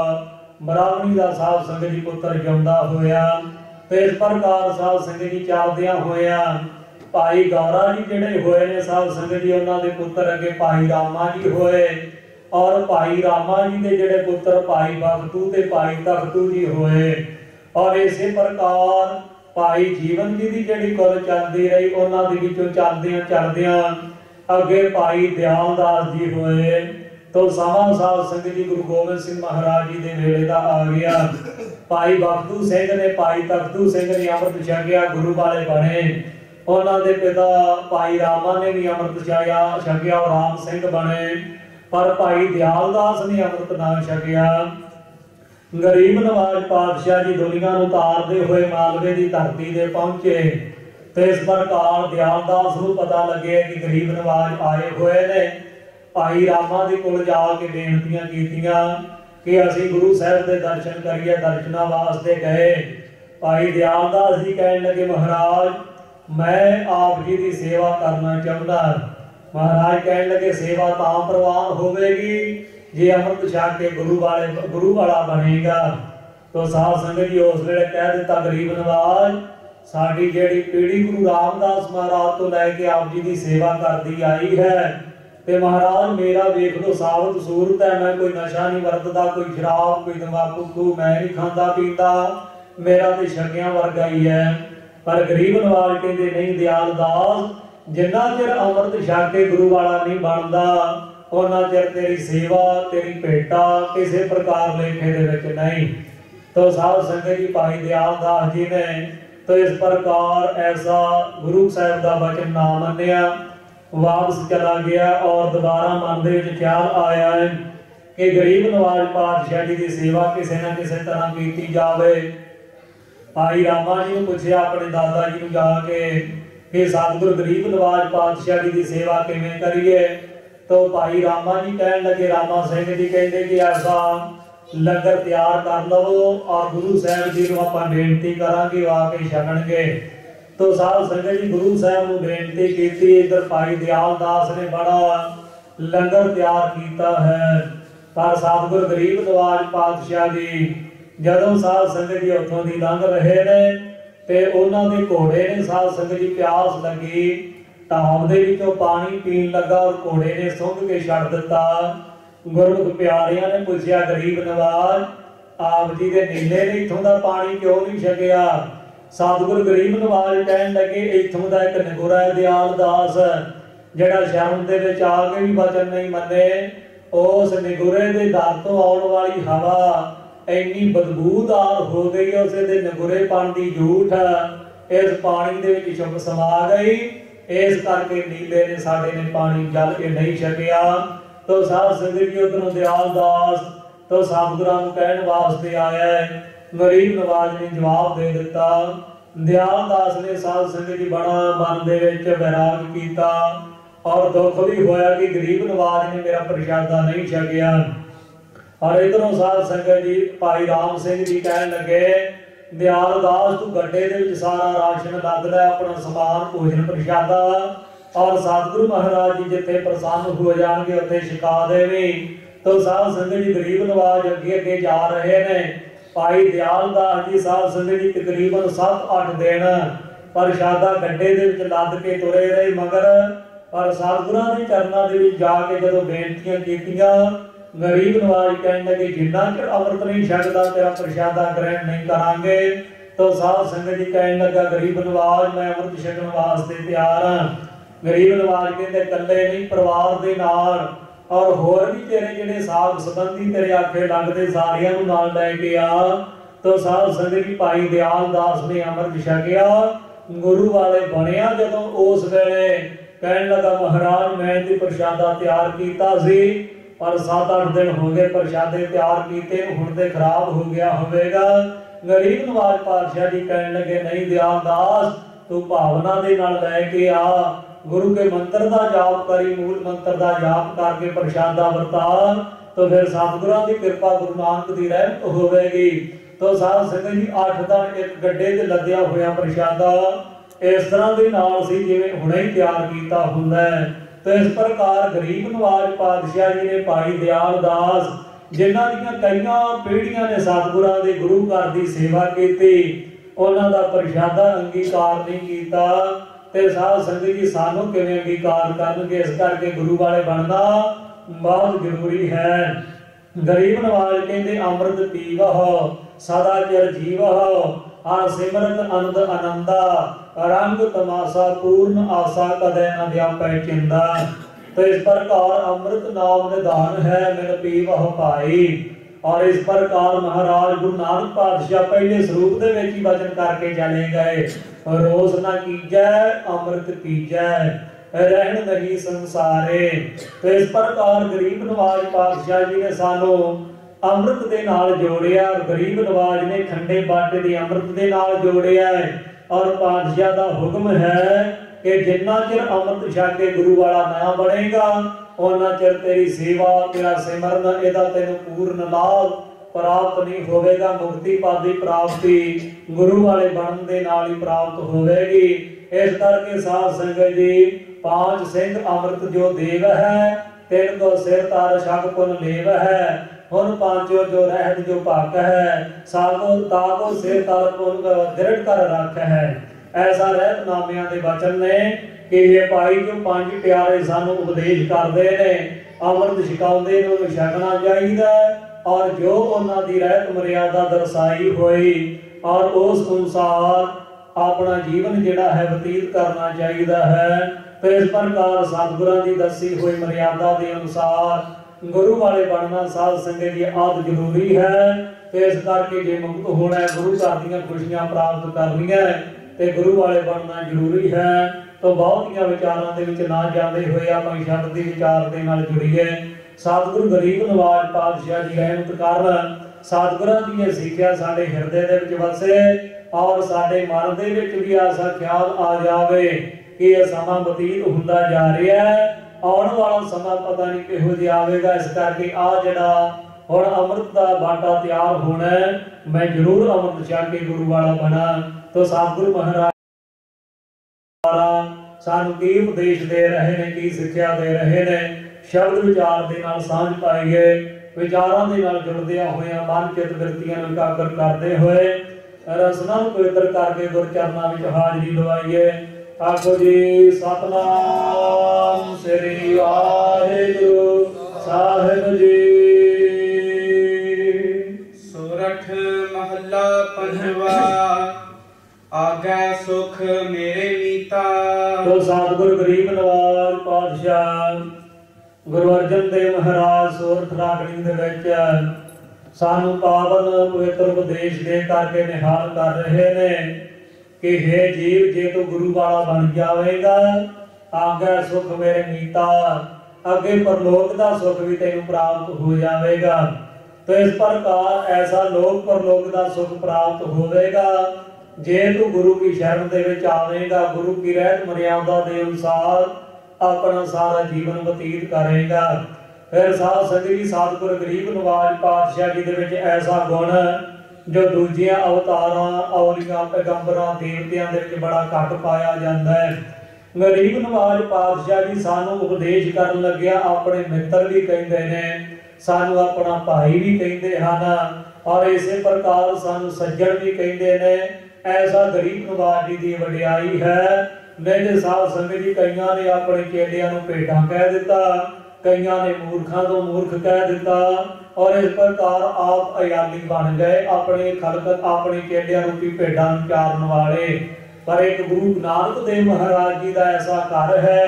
ब्राह्मणी का साध संगत जी पुत्र जिउंदा होया। तो इस प्रकार साध संगत जी चलदियां होया भाई गौरा जी जिहड़े होए ने साध संगत जी उन्हां दे पुत्र अगे भाई रामा जी होए और भाई रामा जी के जिहड़े पुत्र भाई भगतू ते भाई तखतू जी होए। और इसे प्रकार भाई जीवन जी की जिहड़ी कुल चलदी रही उन्हां दे विचों चलदियां चलदियां अगे भाई दयालदास जी होए। तो समा साध संगत जी गुरु गोबिंद सिंह महाराज जी के वेले का आ गया। भाई भगतू सिंह ने भाई तखतू सिंह ने अमृत छकिया, गुरु वाले बने। उन्होंने पिता भाई रामा ने भी अमृत छकिया और राम सिंह बने, पर भाई दयालदास ने अमृत ना छकिया। गरीब नवाज पातशाह जी दुनिया नूं तारदे हुए मालवे की धरती ते पहुंचे। तो इस प्रकार दयालदास नूं पता लगे कि गरीब नवाज आए हुए ने। भाई रामा दे कोल जाके बेनतियां कीतियां कि असीं गुरु साहब के दर्शन करिए, दर्शनां वास्ते गए। भाई दयालदास जी कहने लगे महाराज मैं आप जी की सेवा करना चाहता। महाराज कहने लगे सेवा तां प्रवान होवेगी जे अमृत छक के गुरु वाला बनेगा। तो साध संगत जी उस वेले कह दिता गरीब नवाज साडी जिहड़ी पीढ़ी गुरु रामदास महाराज तो लैके आप जी की सेवा करती आई है ते महाराज मेरा वेख लो सावत सूरत है, मैं कोई नशा नहीं वरतदा, कोई शराब कोई तंबाकू मैं नहीं खाता पीता, मेरा तो छकियां वर्गा ही है। पर गरीब नवाज कहते नहीं दयालदास जिन्ना चिर अमृत छक के गुरु वाला नहीं बनता उन्ना चिर तेरी सेवा तेरी भेटा किसी प्रकार लेखे दे विच नहीं। तो साध संगत जी भाई दयालदास जी ने तो इस प्रकार ऐसा गुरु साहब का वचन ना मन्निया, वापस चला गया। और दोबारा मन के ख्याल आया है कि गरीब नवाज पातशाह जी की सेवा किसी न किसी तरह की जाए। भाई रामा जी ने पूछा अपने दादा जी को जाके कि सतगुरु गरीब नवाज पातशाह जी की सेवा किवें करिए। तो भाई रामा जी कहन लगे, रामा सिंह जी कहते कि ऐसा लंगर तैयार कर लवो और गुरु साहब जी को आपां बेनती करांगे आके छकणगे। तो साध संगत जी गुरु साहब को बेनती की। इधर भाई दयाल दास ने बड़ा लंगर तैयार किया है, पर सतगुरु गरीब नवाज पातशाह जी जदों साध संगत जी उतों दी लंघ रहे ने ते उन्हां दे घोड़े ने साध संगत जी प्यास लगी, ढाब दे विचों पानी पीण लगा और घोड़े ने सुंघ के छड़ दिता। गुरमुख प्यारियां ने पूछया, गरीब नवाज आप जी दे नीले ने इथों दा पानी क्यों नहीं छकिया? सतगुरु गरीब नवाज कहन लगे, इथों दा एक नगुरा दयाल दास जिहड़ा शर्म दे विच आके भी वचन नहीं मन्ने, उस निगुरे दे दर तो आउण वाली हवा इन्नी बदबूदार हो गई, उस दे नगुरेपन दी झूठ इस पानी दे विच छुप समा गई। इस करके नीले ने साडे ने पानी जल के नहीं छकिया। तो साध संगत जी उधरों दयाल दास तो सतगुरां नूं कहण वास्ते आया है। गरीब नवाज ने जवाब दे दिता। दयाल दास ने साध संगत जी बड़ा मन दे विच वैराग कीता और दुख भी होया कि गरीब नवाज ने मेरा प्रशादा नहीं छकिया। और इधरों साध संगत जी भाई राम सिंह जी कहन लगे, दयाल दास तू गड्ढे दे विच सारा राशन लद लै, अपना समान भोजन प्रशादा और सतगुरु महाराज जी जिथे प्रसन्न हो जाएंगे उत्थे छका देवी। तो साध संगत जी गरीब नवाज अगे अगे जा रहे ने। भाई दयाल दास जी साध संगत जी तकरीबन 7-8 दिन प्रशादा गड्ढे दे विच लद के तुरे रहे मगर, पर सतगुरां दे चरनां दे विच जाके जदों बेनतियां कीतियां, गरीब नवाज कहने लगे जिन्ना चਿਰ अमृत नहीं छकदा तेरा प्रशादा ग्रहण नहीं करांगे। तो साध संगत जी कहने लगा, गरीब नवाज मैं अमृत छकण वास्ते तैयार हां। गरीब नवाज कहते कल्ले नहीं परिवार दे नाल और होर भी तेरे जिहड़े साग संबंधी तेरे आखे लगदे सारियां नूं नाल लै के आ। तो साध संगत जी भाई दयाल दास ने अमृत छकिया, गुरु वाले बनिया। जदों उस वेले कहने लगा, महाराज मैं ते प्रशादा तैयार कीता सी पर 7-8 दिन हो गए प्रशादे तैयार कीते, हुण ते खराब हो गया होवेगा। गरीब नवाज पातशाह जी कहने लगे, नहीं दयाल दास तू भावना दे नाल लै के आ, गुरु के मंत्र दा जाप करी, मूल मंत्र दा जाप करके प्रशादा वरता, तो फिर सतगुरां दी कृपा गुरु नानक दी रहमत होवेगी। तो साध संगत जी 8 दिन एक गड्ढे ते लद्या होया प्रशादा इस तरह दे नाल सी जिवें हुणे ही तैयार कीता हुंदा है। तो इस प्रकार गरीब नवाज पातशाह जी ने भाई दयाल दास जिन्हां दीयां कईयां पीढ़ियां ने सतगुरां दे गुरु घर दी सेवा कीती, उन्हां दा प्रशादा अंगीकार नहीं कीता। ते साध संगत जी सानू किवें अंगीकार करनगे? इस करके गुरु वाले बनना बहुत जरूरी है। गरीब नवाज कहते अमृत पीवह सदा चिर जीवह, आ सिमरत आनंद आनंदा, रंग तमाशा पूर्ण आशा कदे न व्यापै चिंदा। तो इस प्रकार अमृत नाम निधान है मिल पीवह भाई। और इस प्रकार महाराज गुरु नानक पातशाह पहले स्वरूप दे विच ही वचन करके चले गए, रोज ना कीजै अमृत पीजै, रहन नहीं संसारे। तो इस प्रकार गरीब नवाज पातशाह जी ने सानू अमृत दे नाल जोड़िया। गरीब नवाज ने खंडे बाटे दे अमृत दे नाल जोड़िया है। और पातशाह दा हुक्म है कि जिन्ना चिर अमृत छक के गुरु वाला ना बनेगा उन्ना चिर तेरी सेवा तेरा सिमरन इहदा तैनूं पूर्ण लाभ प्राप्त नहीं होवेगा। मुक्ति पद की प्राप्ति गुरु वाले बनन दे नाल ही प्राप्त होवेगी। इस करके साध संगत जी 5 सिंह अमृत जो देव है, 3 को सिर तार छक पुन लेव है, हुन 5 जो रहत जो भक है, सागो तागो सिर तार पुन दृढ़ कर रख है। ऐसा रहत नामियां दे वचन ने कि ये भाई जो 5 प्यारे सानू उपदेश करते हैं, अमृत छकाउंदे ने उन्हें छकना चाहिए और जो उन्हां दी रहत मर्यादा दर्शाई हुई और उस अनुसार अपना जीवन जिहड़ा है बतीत करना चाहिए है। तो इस प्रकार सतगुरां दी दसी हुई मर्यादा के अनुसार गुरु वाले बनना साध संगत जी आद जरूरी है। तो इस करके जे मुक्त होना है, गुरु घर दीयां खुशियां प्राप्त करनियां ਤੇ ਗੁਰੂ ਵਾਲੇ ਬਣਨਾ ਜ਼ਰੂਰੀ ਹੈ। तो बहुतियां विचारां दे विच ना जांदे होए आपां शब्द दे विचार दे नाल जुड़ीए। सतगुरु गरीब नवाज पातशाह जी रहमत कर सतगुरां दी सिੱਖਿਆ साडे हिरदे दे विच वसे और साडे मन दे विच भी ऐसा ख्याल आ जावे कि यह समा बतीत हुंदा जा रहा है, आउण वाला समा पता नहीं किहो जिहा आवेगा। इस करके आ जिहड़ा हुण अमृत दा बाटा तैयार होना है, मैं जरूर अमृत छक के गुरु वाला बना। तो सतगुरु महाराज सानू की उपदेश दे रहे ने, की सिक्ख्या दे रहे ने। शब्द विचार दे नाल सांझ पाईए, विचारां दे नाल जुड़दियां होइयां मन चित बिरतियां नूं एकागर करदे होए रसना नूं पवित्र करके गुर चरनां विच हाजरी लवाईए। आखो जी सतनाम श्री वाहिगुरू साहिब जी। सोरठ महला पंजवा आगे सुख मेरे मीता। तो सतगुरु गरीब नवाज पातशाह गुरु अर्जन देव महाराज सोरठ रागणी दे विच सानू पावन पवित्र उपदेश दे करके निहाल कर रहे ने कि हे जीव, जे तू गुरु वाला बन जावेगा आगे सुख मेरे मीता, अगे परलोक दा सुख भी तेनू प्राप्त हो जाएगा। तो इस प्रकार ऐसा लोक परलोक दा सुख प्राप्त होवेगा जे तू गुरु की शरण दे विच आवेगा, गुरु की रहत मर्यादा दे अनुसार अपना सारा जीवन बतीत करेगा। फिर साध संगत जी सतगुरु गरीब नवाज पातशाह जी दे विच ऐसा गुण जो दूजियां अवतारां औलियां पैगंबरां देवतियां दे विच बड़ा घट पाया जाता है। गरीब नवाज पातशाह जी सानू उपदेश करन लग्या अपने मित्र भी कहंदे ने, सानू अपना भाई भी कहंदे हन और इसे प्रकार सानू सज्जन भी कहंदे ने। ऐसा गरीब नवाज जी की वडियाई है। नहीं तो साध संगत जी कईयां ने अपने चेलियां नूं भेटां कह दिता, कईयां ने मूर्खां तो मूर्ख कह दिता और इस प्रकार आप अयाली बन गए, अपने खलकत अपने चेलियां रूपी भेटां चारन वाले। पर एक गुरु नानक देव महाराज जी का ऐसा घर है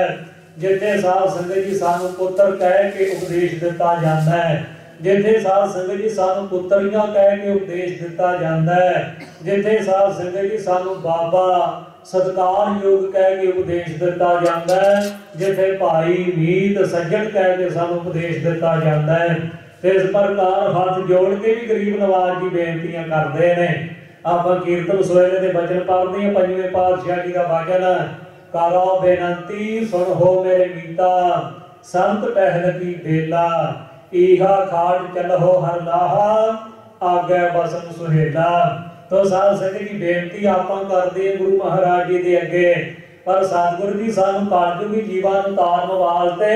जिथे साध संगत जी सानू पुत्र कह के उपदेश दिता जाता है, जिथे साध संगत जी सानू पुत्रियां कह के उपदेश दिता जाता है, जिथे साध संगत जी सानू बाबा सत्कार योग कह के उपदेश दिता जाता है, जिथे भाई मीत सज्जन कह के सानू उपदेश दिता जाता है। इस प्रकार हाथ जोड़ के भी गरीब नवाज जी बेनतियां करते हैं। आप कीर्तन सोहले के बचन पढ़ते हैं। पंजवें पातशाह जी का वचन करो बेनती सुन हो मेरे मीता, संत टहल की बेला ईहा खाट चलहो हर लाहा आगे बसन सुहेला। तो साध संगत जी बेनती आपां करदे गुरु महाराज जी दे अगे, पर सतगुरु जी सानू कलयुगी जीवां नूं तारन वास्ते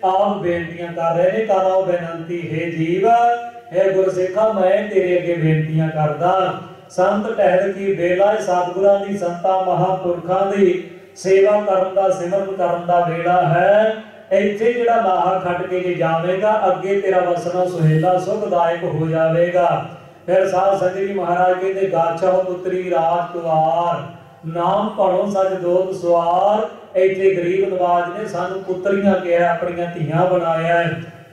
आप बेनतियां कर रहे ने। करो बेनती हे जीव, हे गुरसिखा मैं तेरे अगे बेनतियां करदा। संत टहल की बेला सतगुरां दी संतां महापुरखां दी सेवा करन दा सिमरन करन दा वेला है। ਇੱਥੇ ਜਿਹੜਾ ਲਾਹਾ ਖੱਟ ਕੇ ਜੇ ਜਾਵੇਗਾ ਅੱਗੇ ਤੇਰਾ ਵਸਣਾ ਸੁਹੇਲਾ ਸੁਖਦਾਇਕ ਹੋ ਜਾਵੇਗਾ। ਫਿਰ ਸਾਧ ਸੰਗਤ ਜੀ ਮਹਾਰਾਜ ਕਹਿੰਦੇ ਗਾਛਾਓ ਪੁੱਤਰੀ ਰਾਜ ਕੁਵਾਰ ਨਾਮ ਪੜੋ ਸੱਚ ਦੋਤ ਸਵਾਰ। ਇੱਥੇ ਗਰੀਬ ਨਵਾਜ ਨੇ ਸਾਨੂੰ ਪੁੱਤਰੀਆਂ ਕਿਹਾ, ਆਪਣੀਆਂ ਧੀਆਂ ਬਣਾਇਆ।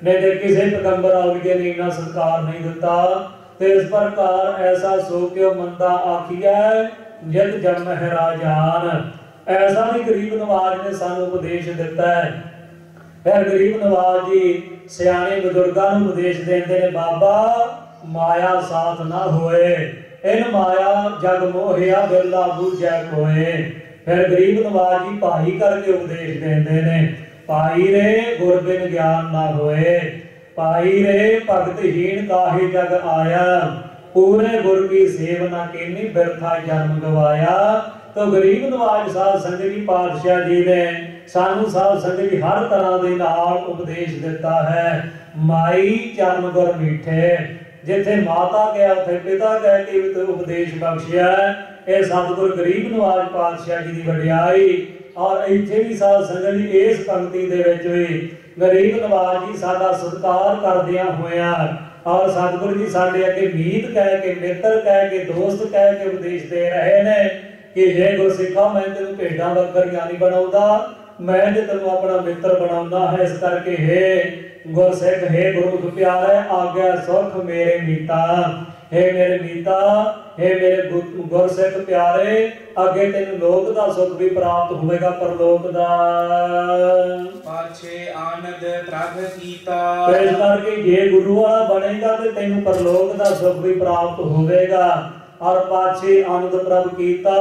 ਨਹੀਂ ਤੇ ਕਿਸੇ ਪੈਗੰਬਰ ਔਲੀਏ ਨੇ ਇੰਨਾ ਸੰਸਕਾਰ ਨਹੀਂ ਦਿੱਤਾ। ਤੇ ਇਸ ਪ੍ਰਕਾਰ ਐਸਾ ਸੋ ਕਿਉ ਮੰਦਾ ਆਖੀਐ ਜਿਤ ਜਨਮਹਿ ਰਾਜਾਨ। ऐसा भी गरीब नवाज ने सानू उपदेश दिता है। फिर गरीब नवाज जी सियाने बुजुर्गों को उपदेश देते हैं, बाबा माया साथ ना होए, इन माया जग मोहिया बिरला बूझै कोए। फिर गरीब नवाज जी भाई करके उपदेश देते हैं, भाई रे गुर बिन ज्ञान ना होए, भाई रे भगतहीन काहे जग आया, पूरे गुर की सेव ना कीनी बिरथा जन्म गवाया। तो गरीब नवाज साध संगत जी पातशाह जी ने सानू साध संगत जी हर तरह के नाल उपदेश दिता है। माई चरण गुर मीठे, जिथे माता गया उथे पिता कह के भी उपदेश बख्शिया। यह सतगुरु गरीब नवाज पातशाह जी की वडियाई। और इत्थे भी साध संगत जी इस पंक्ति दे विच भी गरीब नवाज जी साडा सत्कार करदियां होया और सतगुरु जी साडे अगे मीत कह के मित्र कह के दोस्त कह के उपदेश दे रहे ने कि हे गुरसिखा मैं तेनू भेडां बकरियां नहीं बनाउंदा, मैं जे तेनू अपना मित्र बनाउंदा है। इस करके हे गुरसिख हे गुरमुख प्यारे आज्ञा सुख मेरे मीता। हे मेरे मीता, हे मेरे गुरसिख प्यारे, अगे तेन लोक दा सुख भी प्राप्त होवेगा परलोक दा। पाछे आनंद प्रभ कीता। तो इस करके जे गुरु वाला बनेगा तो तेन परलोक दा सुख भी प्राप्त होवेगा। और पाछे आनंद प्रभ कीता,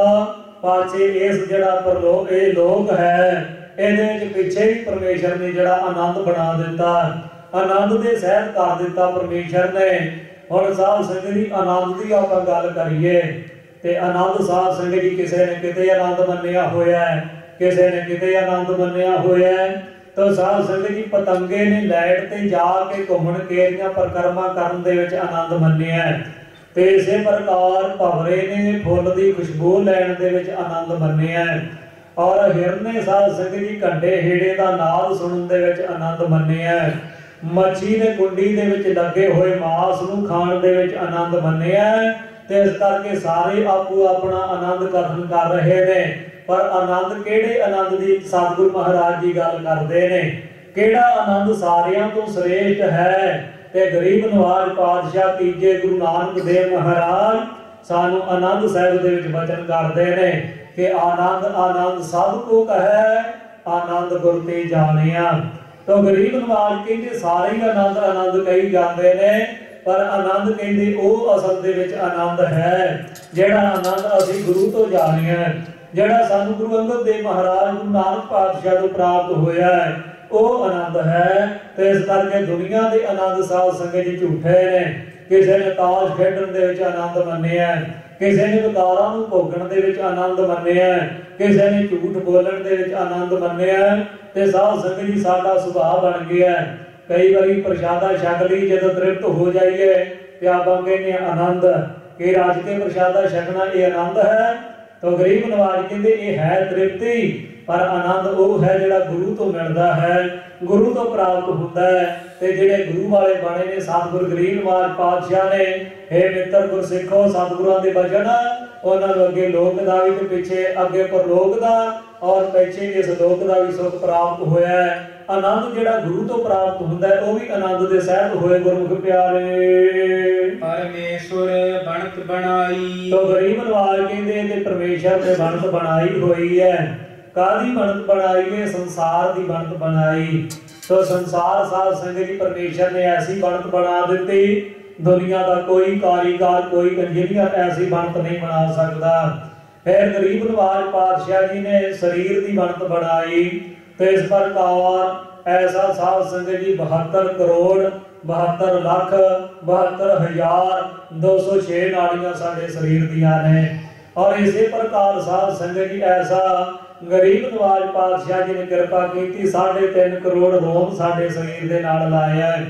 पाछे इस जड़ा परलोक ये लोक है ਇਹਦੇ ਵਿੱਚ ਪਿੱਛੇ ਵੀ ਪਰਮੇਸ਼ਰ ਨੇ ਜਿਹੜਾ ਆਨੰਦ ਬਣਾ ਦਿੱਤਾ, ਆਨੰਦ ਦੇ ਸਹਿਤ ਕਰ ਦਿੱਤਾ ਪਰਮੇਸ਼ਰ ਨੇ। ਹੁਣ ਸਾਧ ਸੰਗਤ ਦੀ ਆਨੰਦ ਦੀ ਆਪਾਂ ਗੱਲ ਕਰੀਏ ਤੇ ਆਨੰਦ ਸਾਧ ਸੰਗਤ ਜੀ ਕਿਸੇ ਨੇ ਕਿਤੇ ਆਨੰਦ ਮੰਨਿਆ ਹੋਇਆ ਹੈ, ਕਿਸੇ ਨੇ ਕਿਤੇ ਆਨੰਦ ਮੰਨਿਆ ਹੋਇਆ ਹੈ। ਤਾਂ ਸਾਧ ਸੰਗਤ ਜੀ ਪਤੰਗੇ ਨੇ ਲਾਈਟ ਤੇ ਜਾ ਕੇ ਘੁੰਮਣ ਕੇਰੀਆਂ ਪਰਕਰਮਾ ਕਰਨ ਦੇ ਵਿੱਚ ਆਨੰਦ ਮੰਨਿਆ ਹੈ, ਤੇ ਇਸੇ ਪ੍ਰਕਾਰ ਭਵਰੇ ਨੇ ਫੁੱਲ ਦੀ ਖੁਸ਼ਬੂ ਲੈਣ ਦੇ ਵਿੱਚ ਆਨੰਦ ਮੰਨਿਆ ਹੈ। और हिरन ने साध संगत जी घंटे हेड़े का नाद सुनने दे विच आनंद मन्निया। मच्छी ने कुंडी दे विच लगे हुए मांस नूं खाण दे विच आनंद मन्निया। ते इस करके सारे आपू अपना आनंद कथन कर रहे ने, पर आनंद किहड़े आनंद दी सतगुरु महाराज जी गल करदे ने, किहड़ा आनंद सारियां तो श्रेष्ठ है। ते गरीब नवाज पातशाह तीजे गुरु नानक देव महाराज सानू आनंद साहिब दे विच वचन करदे ने कि आनंद आनंद सब को कहे, आनंद गुर ते जानिया। तो गरीब नवाज कहते सारे ही आनंद आनंद कही जाते ने, पर आनंद कहते वो असल दे विच आनंद है जिहड़ा आनंद असीं गुरु तो जानिया, जिहड़ा सानू गुरु अंगद देव महाराज गुरु नानक पातशाह तो प्राप्त होया है, वो आनंद है। तो इस करके दुनिया के आनंद साध संगत जी झूठे ने। किसी ने ताश खेडण दे विच आनंद मन्निया, किसी ने विकारां नूं भोगण दे विच आनंद मन्निया, किसी ने झूठ बोलण दे विच आनंद मन्निया। ते साध संगत जी साडा सुभाव बन गया है, कई बारी प्रसादा छक लई जदों तृप्त हो जाइए ते आपां कहने आनंद कि रज के प्रसादा छकना ये आनंद है। तो गरीब नवाज कहते ये है तृप्ति, पर आनंद वो है जिहड़ा गुरु तो मिलता है, गुरु तो प्राप्त होता है। ते जिहड़े गुरु वाले बने ने सतगुरु गरीब नवाज पातशाह ने, हे मित्र गुरसिखो सतगुरां दे वचन उन्हां नूं अगे लोक दा भी ते पिछे अगे परलोक दा और पिछे इस लोक दा भी सुख प्राप्त होया है। आनंद जिहड़ा गुरु तो प्राप्त हुंदा है वो भी आनंद दे सहत होए गुरमुख प्यारे। परमेश्वर बनत बनाई। तो गरीब नवाज कहंदे ते परमेश्वर ने बनत बनाई होई है। कादी बनत बनाई है? संसार दी बनत बनाई। तो संसार साध संगत जी परमेश्वर ने ऐसी बनत बना दी, दुनिया का कोई कारीगर कोई इंजीनियर ऐसी बनत नहीं बना सकता। फिर गरीब नवाज पातशाह जी ने शरीर की बनत बनाई। तो इस प्रकार ऐसा साध संगत जी 72 करोड़ 72 लाख 72,206 नाड़ियां साडे शरीर दियां ने। और इसी प्रकार साध संगत जी ऐसा गरीब नवाज पातशाह जी ने कृपा की 3.5 करोड़ रोम साडे शरीर दे नाल लाया है।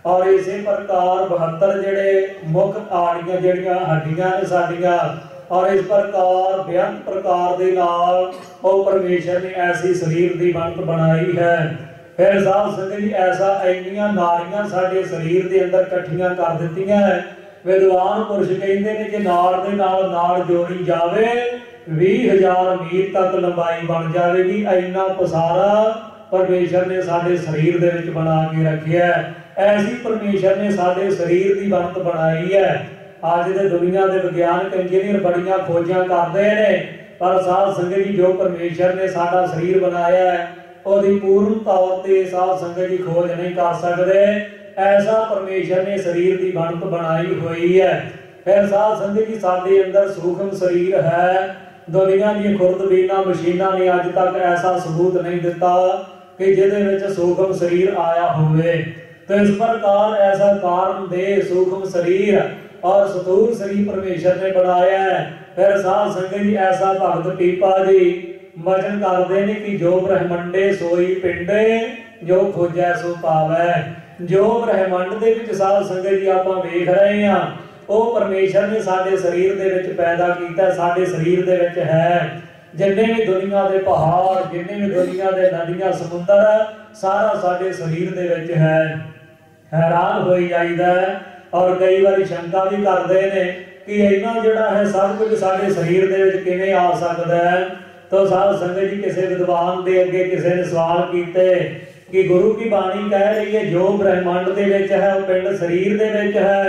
और इसी प्रकार 72 जेड़े मुख आड़ियां जेड़ियां हड्डियां ने साडियां, और इस प्रकार बेअंत प्रकार दे नाल ओ परमेश्वर ने ऐसी शरीर दी बनत बनाई है। फिर साध संगत जी ऐसा इंनियां नाड़ियां साडे शरीर दे अंदर इकट्ठियां कर दित्तियां है। विद्वान पुरुष कहते हैं कि नाड़ दे नाल नाड़ जोड़ी जावे 20,000 मील तक लंबाई बन जाएगी। इन्ना पसारा परमेश्वर ने साडे शरीर दे विच बना के रखिया है। ऐसी परमेश्वर ने साडे शरीर की बनत बनाई है। अज दे दुनिया के विज्ञानक इंजीनियर बड़ियां खोजां करते हैं, पर साध संगत जी जो परमेश्वर ने साडा शरीर बनाया है उसकी पूर्ण तौर पर साध संगत जी खोज नहीं कर सकते। ऐसा परमेश्वर ने शरीर की बनत बनाई हुई है। फिर साध संगत जी साडे अंदर सूक्ष्म शरीर है। दुनिया दी खुर्दबीना मशीनां ने अज तक ऐसा सबूत नहीं दिता कि जिहदे विच सूक्ष्म शरीर आया होवे। तो इस प्रकार ऐसा कारण दे सूक्ष्म शरीर और स्थूल शरीर परमेश्वर ने बनाया है। फिर साध संगत जी ऐसा भगत पीपा जी वचन करते हैं कि जो ब्रह्मंडे सोई पिंडे जो खोजै सो पावै। जो ब्रह्मंड दे विच साध संगत जी आपां वेख रहे हैं वो परमेश्वर ने साडे शरीर दे विच पैदा कीता, साडे शरीर दे विच है। जिन्ने भी दुनिया के पहाड़, जिन्ने भी दुनिया के नदियां समुंदर, सारा साडे शरीर दे विच है। हैरान होई जाईदा और कई बार शंका भी करते हैं कि इन्ना जिहड़ा है सब कुछ साडे शरीर दे विच किवें आ सकदा है। तो साध संगत जी किसी विद्वान दे अगे किसी ने सवाल कीते कि गुरु की बाणी कह रही है जो ब्रह्मांड दे विच है वो पिंड शरीर दे विच है,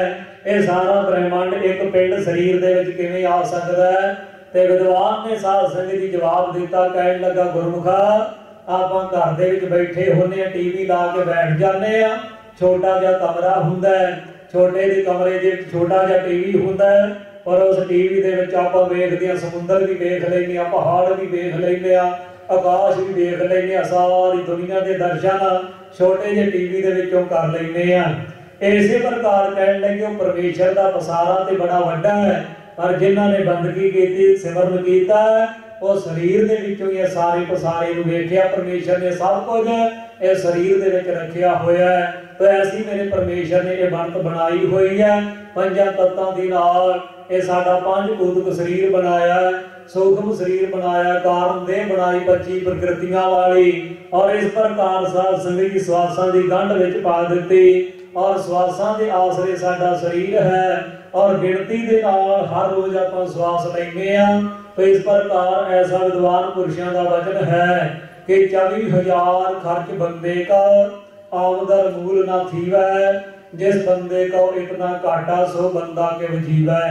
ਇਹ ਸਾਰਾ ਬ੍ਰਹਿਮੰਡ ਇੱਕ ਪਿੰਡ ਸਰੀਰ ਦੇ ਵਿੱਚ ਕਿਵੇਂ ਆ ਸਕਦਾ ਹੈ? ਤੇ ਵਿਦਵਾਨ ਨੇ ਸਾਧ ਸੰਗਤ ਜੀ ਜਵਾਬ ਦਿੱਤਾ, ਕਹਿਣ ਲੱਗਾ, ਗੁਰਮੁਖਾ ਆਪਾਂ ਘਰ ਦੇ ਵਿੱਚ ਬੈਠੇ ਹੁੰਨੇ ਆ, ਟੀਵੀ ਲਾ ਕੇ ਬੈਠ ਜਾਂਦੇ ਆ, ਛੋਟਾ ਜਿਹਾ ਕਮਰਾ ਹੁੰਦਾ ਹੈ, ਛੋਟੇ ਜਿਹੇ ਕਮਰੇ ਦੇ ਵਿੱਚ ਛੋਟਾ ਜਿਹਾ ਟੀਵੀ ਹੁੰਦਾ ਹੈ, ਪਰ ਉਸ ਟੀਵੀ ਦੇ ਵਿੱਚ ਆਪਾਂ ਵੇਖਦੇ ਆ, ਸਮੁੰਦਰ ਵੀ ਵੇਖ ਲੈਂਦੇ ਆ, ਪਹਾੜ ਵੀ ਵੇਖ ਲੈਂਦੇ ਆ, ਆਕਾਸ਼ ਵੀ ਵੇਖ ਲੈਂਦੇ ਆ, ਸਾਰੀ ਦੁਨੀਆ ਦੇ ਦਰਸ਼ਨ ਛੋਟੇ ਜਿਹੇ ਟੀਵੀ ਦੇ ਵਿੱਚੋਂ ਕਰ ਲੈਂਦੇ ਆ। ਇਸੇ ਪ੍ਰਕਾਰ ਕਹਿਣ ਲੱਗੇ ਉਹ ਪਰਮੇਸ਼ਰ ਦਾ ਪਸਾਰਾ ਤੇ ਬੜਾ ਵੱਡਾ ਹੈ, ਪਰ ਜਿਨ੍ਹਾਂ ਨੇ ਬੰਦਗੀ ਕੀਤੀ, ਸਿਮਰਨ ਕੀਤਾ, ਉਹ ਸਰੀਰ ਦੇ ਵਿੱਚੋਂ ਹੀ ਸਾਰੇ ਪਸਾਰੇ ਨੂੰ ਵੇਖਿਆ। ਪਰਮੇਸ਼ਰ ਨੇ ਸਭ ਕੁਝ ਇਹ ਸਰੀਰ ਦੇ ਵਿੱਚ ਰੱਖਿਆ ਹੋਇਆ ਹੈ। ਤੇ ਐਸੀ ਮੇਰੇ ਪਰਮੇਸ਼ਰ ਨੇ ਇਹ ਬਣਤ ਬਣਾਈ ਹੋਈ ਹੈ, ਪੰਜਾਂ ਤੱਤਾਂ ਦੇ ਨਾਲ ਇਹ ਸਾਡਾ ਪੰਜ ਭੂਤਕ ਸਰੀਰ ਬਣਾਇਆ, ਸੂਖਮ ਸਰੀਰ ਬਣਾਇਆ, ਕਾਰਨ ਦੇਹ ਬਣਾਈ 25 ਪ੍ਰਕਿਰਤੀਆਂ ਵਾਲੀ, ਔਰ ਇਸ ਪ੍ਰਕਾਰ ਸਾਧ ਸੰਗਤ ਦੀ ਸਵਾਸਾਂ ਦੀ ਗੰਢ ਵਿੱਚ ਪਾ ਦਿੱਤੀ, ਔਰ ਸਵਾਸਾਂ ਦੇ ਆਸਰੇ ਸਾਡਾ ਸਰੀਰ ਹੈ, ਔਰ ਗਿਣਤੀ ਦੇ ਨਾਲ ਹਰ ਰੋਜ਼ ਆਪਾਂ ਸਵਾਸ ਲੈਂਦੇ ਆ। तो इस प्रकार ऐसा विद्वान पुरुषों का वचन है कि 24,000 खर्च बंदे का आमदर मूल ना थीवै, जिस बंदे को इतना घाटा सो बंदा के वजीवै।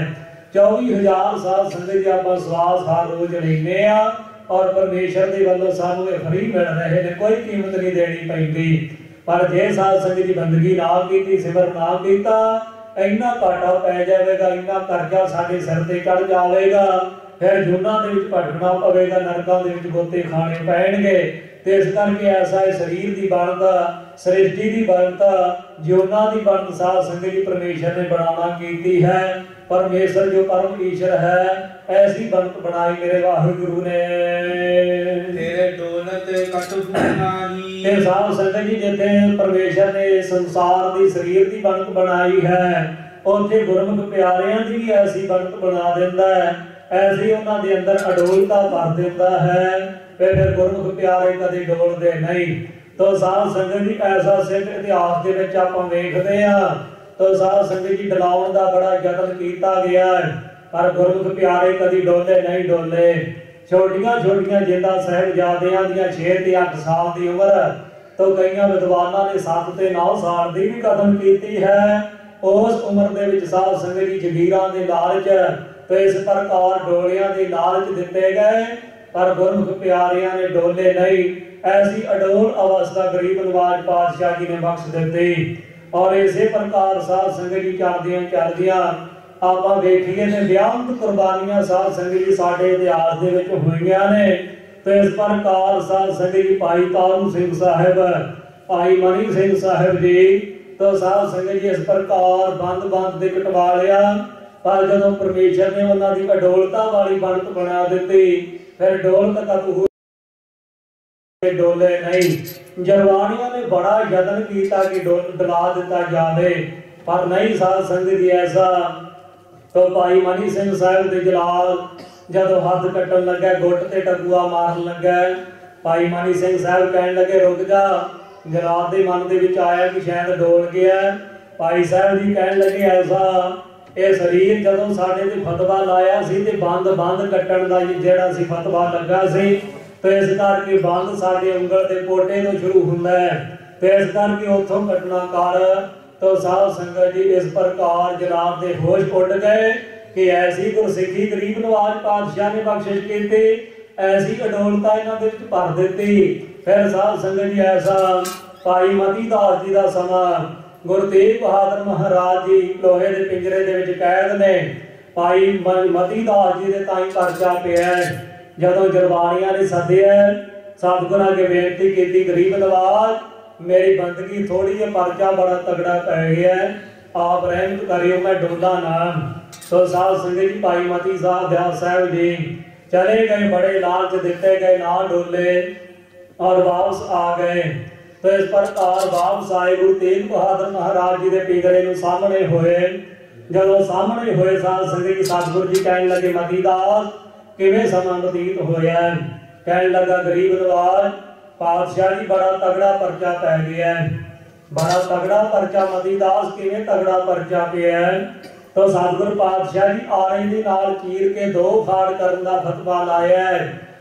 24,000 साल संगत जी आपां सवास हर रोज लेने आ, और परमेश्वर के वालों सानू ये फ्री मिल रहे ने, कोई कीमत नहीं देनी पैंदी। पर जे साध संगत जी बंदगी ना कीती, सिमर ना कीता, इन्ना घाटा पै जाएगा, इन्ना कर्जा साडे सिर ते चढ़ जाएगा, फिर जुना दे विच भटकना पवेगा, नरकां दे विच गोते खाने पैणगे। ते इस करके ऐसा है शरीर की बनत, सृष्टि की बनत, ज्योना की बनत साध संगत जी परमेश्वर ने बनाना कीती है। परमेश्वर जो परम ईश्वर है, ऐसी बनत बनाई मेरे वाहिगुरु ने। तेरे दौलत कटुक नाही। ते साध संगत जी जिथे परमेश्वर ने संसार की शरीर की बनत बनाई है, उत्थे गुरमुख प्यारियां की भी ऐसी बनत बना दिंदा है, ऐसी उन्हां दे अंदर अडोलता भर दिंदा है। फिर गुरमुख प्यारे कदे डोलदे नहीं। तो साध संगत जी ऐसा सिख इतिहास दे विच आपां वेखदे आ, तो साध संगत जी डलाउण दा बड़ा यतन कीता गया है, पर गुरमुख प्यारे कदी डोले नहीं डोले। छोटियां छोटियां जिंदा साहिबजादियां दियां 6 ते 8 साल की उम्र, तो कई विद्वानां ने 7 ते 9 साल की भी कदम की है। उस उम्र दे विच साध संगत जी जगीरां दे लालच, तो इस प्रकार डोलियां दे लालच दिते गए, पर गुरमुख प्यारियां ने डोले नहीं। ऐसी अडोल अवस्था गरीब नवाज पातशाह जी ने बख्श दी। और इसे प्रकार साध संगत जी चलदियां चलदियां आपां वेखीए ने बेअंत कुर्बानियां साध संगत जी साडे इतिहास दे विच होईयां ने। तो इस प्रकार साध संगत जी भाई तारू सिंह साहिब, भाई मनी सिंह साहिब जी, तो साध संगत जी इस प्रकार बंद बंद दे कटवा लिया, पर जदों परमेश्वर ने उन्हां दी अडोलता वाली बनत बना दी, फिर डोलत कतहु डोले नहीं। जरवाणियों ने बड़ा यत्न किया कि डला दिता जाए, पर नहीं साध संगत जी ऐसा। तो भाई मनी सिंह साहिब दे जलाल जदों हाथ कट्टन लगे, गुट ते टगुआ मारन लगे, भाई मनी सिंह साहिब कहन लगे रुक जा। जलाल दे मन दे विच आया कि शायद डोल गया। भाई साहिब जी कहन लगे ऐसा, ये शरीर जदों साडे ते फतवा लाया सी ते बंद बंद कट्टण दा जिहड़ा सी फतवा लगा सी, तो इस करके बंद साडे उंगल दे पोटे तो शुरू हुंदा है, तो इस करके उत्थों कटना कर। तो साध संगत जी इस प्रकार जनाब दे होश उड़ गए कि ऐसी गुरसिखी गरीब नवाज पातशाह ने बख्शिश की, ऐसी अडोलता इन्हां दे विच भर दित्ती। फिर साध संगत जी ऐसा भाई मती दास जी दा समा, गुरु तेग बहादुर महाराज जी लोहे के पिंजरे दे विच कैद ने, भाई मती दास जी दे ताईं परचा पिया। जदों जरवाणियां ने सद्दिया, सतगुरां अगे बेनती की, गरीब नवाज मेरी बंदगी थोड़ी है, परचा बड़ा तगड़ा पै गया है, आप रहमत करियो मैं डोला ना। तो साध संगत जी भाई मती साहब जी चले गए, बड़े लालच दिते गए, ना डोले और वापस आ गए। तो इस प्रकार वापस आए, गुरु तेग बहादुर महाराज जी के पिंजरे नूं सामने होए। जदों सामने होए साध संगत जी सतगुरु जी कहन लगे मती दास किवें समा बतीत होया। कहन लगा गरीब नवाज पातशाह जी बड़ा तगड़ा परचा पै गया है, बड़ा तगड़ा परचा। मती दास किवें तगड़ा परचा पिया है। तो सतगुरु पातशाह जी आरे दे नाल चीर के 2 फाड़ करन दा फतवा लाया है,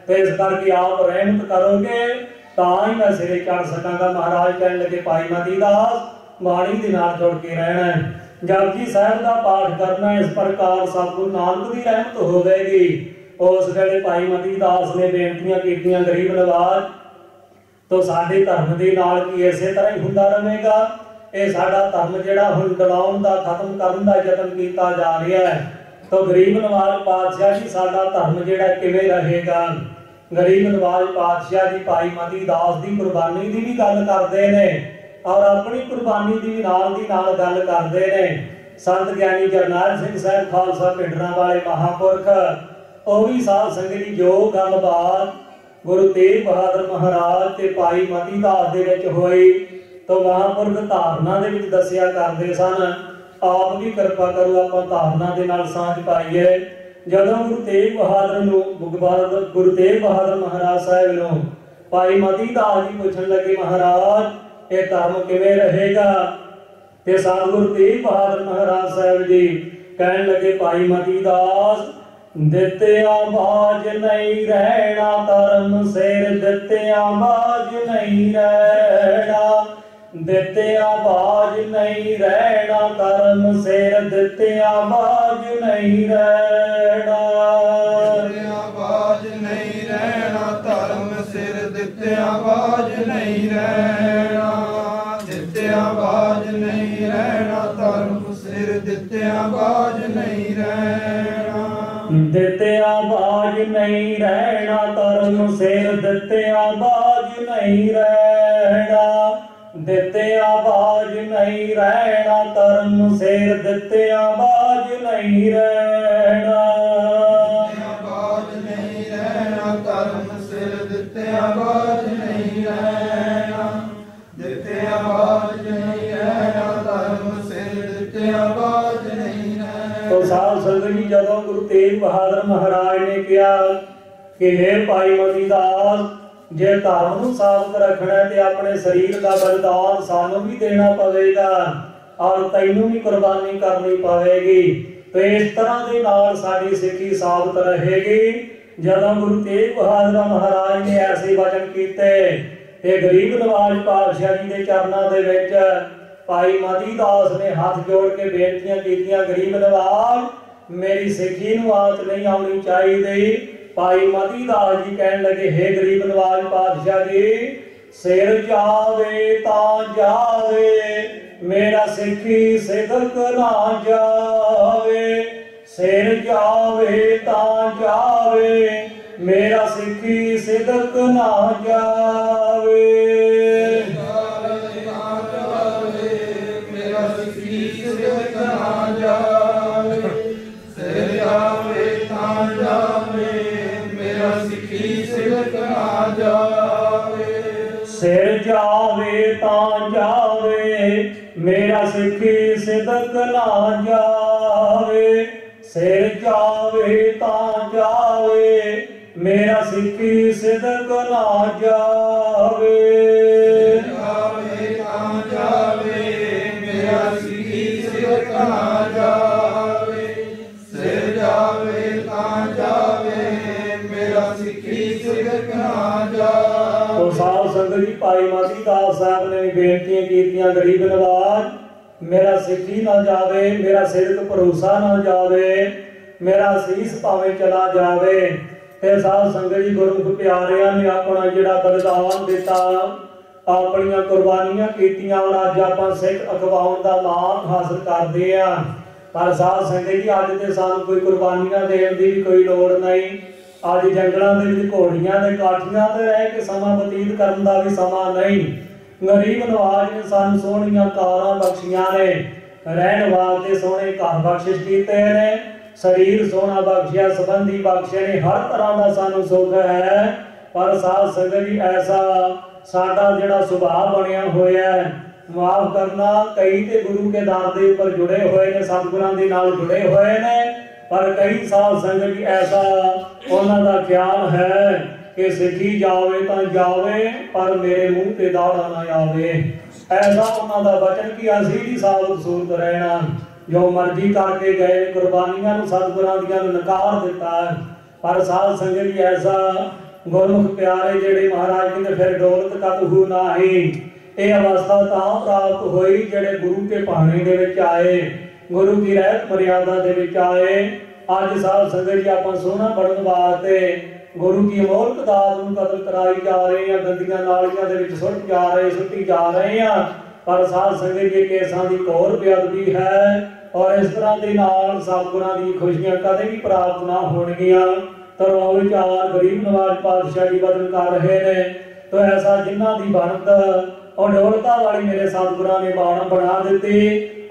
तो इस करके आप रहमत करोगे तां ही मैं सिरे चढ़ सकांगा। महाराज कहन लगे भाई मती दास बाणी दे नाल जुड़ के रहना है, जपजी साहिब का पाठ करना इस प्रकार सतगुरु नानक की रहमत होवेगी। उस वेले भाई मती दास ने बेनतियां कीतियां गरीब नवाज तो साडे धर्म दे नाल की इसे तरह ही हुंदा रहेगा। ये साडा धर्म जिहड़ा हुण डलाउण दा खत्म करन दा यतन कीता जा रहा है। तो गरीब नवाज पातशाह जी साडा धर्म जिहड़ा किवें रहेगा। गरीब नवाज पातशाह जी भाई मती दास की कुर्बानी की भी गल करते हैं और अपनी कुर्बानी की भी नाल गल करते हैं। संत ज्ञानी जरनैल सिंह साहब खालसा पिंडरां वाले महापुरख ਉਹ भी साध संगत जी जो गलबात गुरु तेग बहादुर महाराज ते भाई मती दास दे विच होई तो महापुरख धारना दे विच दस्सिया करदे सन। आप भी कृपा करो आपां धारना दे नाल सांझ पाईए। जदों गुरु तेग बहादुर महाराज साहिब नूं भाई मती दास जी पुछण लगे महाराज ये धर्म किवें रहेगा ते सतगुरु तेग बहादुर महाराज साहिब जी कहण लगे भाई मती दास दित्तिया बाज नहीं रहना धर्म सिर दित्तिया बाज नहीं रहना दित्तिया बाज नहीं रहना धर्म सिर दित्तिया बाज नहीं रहना बाज नहीं रहना धर्म सिर दित्तिया बाज नहीं रहना दित्तिया बाज नहीं रहना धर्म सिर दित्तिया बाज नहीं रहना दित्तिया बाज नहीं रहना धर्म सिर दित्तिया बाज नहीं रहना दित्तिया बाज नहीं रहना धर्म सिर दित्तिया बाज नहीं रहना बाज नहीं रहना धर्म सिर दित्तिया बाज नहीं रहना दित्तिया बाज नहीं रहना धर्म सिर दित्तिया बाज नहीं रहना। तो साध संगत जी जदों गुरु तेग बहादुर महाराज ने कहा कि हे भाई मती दास जे धर्म नूं साबित रखना है तो अपने शरीर का बलिदान सानू भी देना पवेगा और तैनू भी कुर्बानी करनी पवेगी। तो इस तरह के नाल साडी सिੱਖੀ साबित रहेगी। जदों गुरु तेग बहादुर महाराज ने ऐसे वचन कीते ते गरीब नवाज पातशाह जी के चरणों के विच भाई मती दास ने हाथ जोड़ के बेनतियां कीतियां गरीब नवाज मेरी सिੱਖੀ नूं आंच नहीं आउणी चाहिए। भाई मती दास जी कहन लगे हे गरीब नवाज पातशाह जी सिर जावे तां जावे मेरा सिੱਖੀ सिदक ना जावे सिर जावे तां जावे मेरा सिੱਖੀ सिदक ना जावे मेरा सिੱਖੀ सिदक ना जावे सिर जावे तां जावे मेरा सिੱਖੀ सिदक ना जावे सिर जावे तां जावे मेरा सिੱਖੀ सिदक ना जावे सिर जावे तां जावे मेरा सिੱਖੀ सिदक ना जावे जावे तां जावे मेरा सिੱਖੀ सिदक ना जावे सिर जावे तां जावे मेरा सिੱਖੀ सिदक ना जावे। तो साध संगत जी भाई मती दास साहब ने बेनतियां कीतियां गरीब नवाज मेरा सिੱਖੀ ना जावे मेरा सिदक भरोसा ना जावे मेरा शीस भावें चला जावे। ते साध संगत जी गुरमुख प्यारियां ने अपना जिहड़ा बलिदान दिता अपनियां कुर्बानियां कीतियां और अज आपां सिख अखवाउण दा लाभ हासिल करदे आ। पर साध संगत जी अज ते सानूं कोई कुर्बानियां देण दी भी कोई लोड़ नहीं। अज जंगलों के घोड़ियां के काठियां ते रह के समा बतीत करन दा भी समा नहीं। गरीब नवाज ने सन सोहणियां कारां बख्शियां ने रहण वास्ते सोहणे घर बख्शिश कीते ने शरीर सोहना बख्शिया संबंधी बख्शे ने हर तरह का सानू सुख है। पर साध संगत जी ऐसा साडा जिहड़ा सुभाव बनया होया है माफ करना कई ते गुरु के दर दे उपर जुड़े हुए ने सतगुरां दे नाल जुड़े हुए ने पर कई साध संगत जी ऐसा उन्हां दा ख्याल है कि सिੱਖੀ जावे तां जावे पर मेरे मुंह ते दाड़ा ना आवे। ऐसा उन्हां दा वचन कि असीं भी साबत सूरत रहना जो मर्जी करके गए कुर्बानियां नूं सतगुरां दियां नूं नकार दिता। पर साध संगत जी ऐसा गुरमुख प्यारे जेड़े महाराज जी ने फिर दौलत कतहू नाही ये अवस्था तां प्राप्त होई जेड़े गुरु के भाणे दे विच आए गुरु की रहत मर्यादा दे विच आए। अज साध संगत जी आपां सोहना बनन वास्ते गुरु की अमोलक दात नूं कदर कराई जा रहे हैं, गंदियां नालियां दे विच सुੱਟੀ जा रहे हैं। पर साध संगत जी केसां दी घोर बेअदबी है और इस तरह के नाल सतगुरां दी खुशियां कदे भी प्राप्त ना होणगियां। तो रौ विचार गरीब नवाज पातशाह जी बदन कर रहे ने। तो ऐसा जिन्हां दी बनत और ढोलता वाली मेरे सतगुरां ने बाण बना दिती।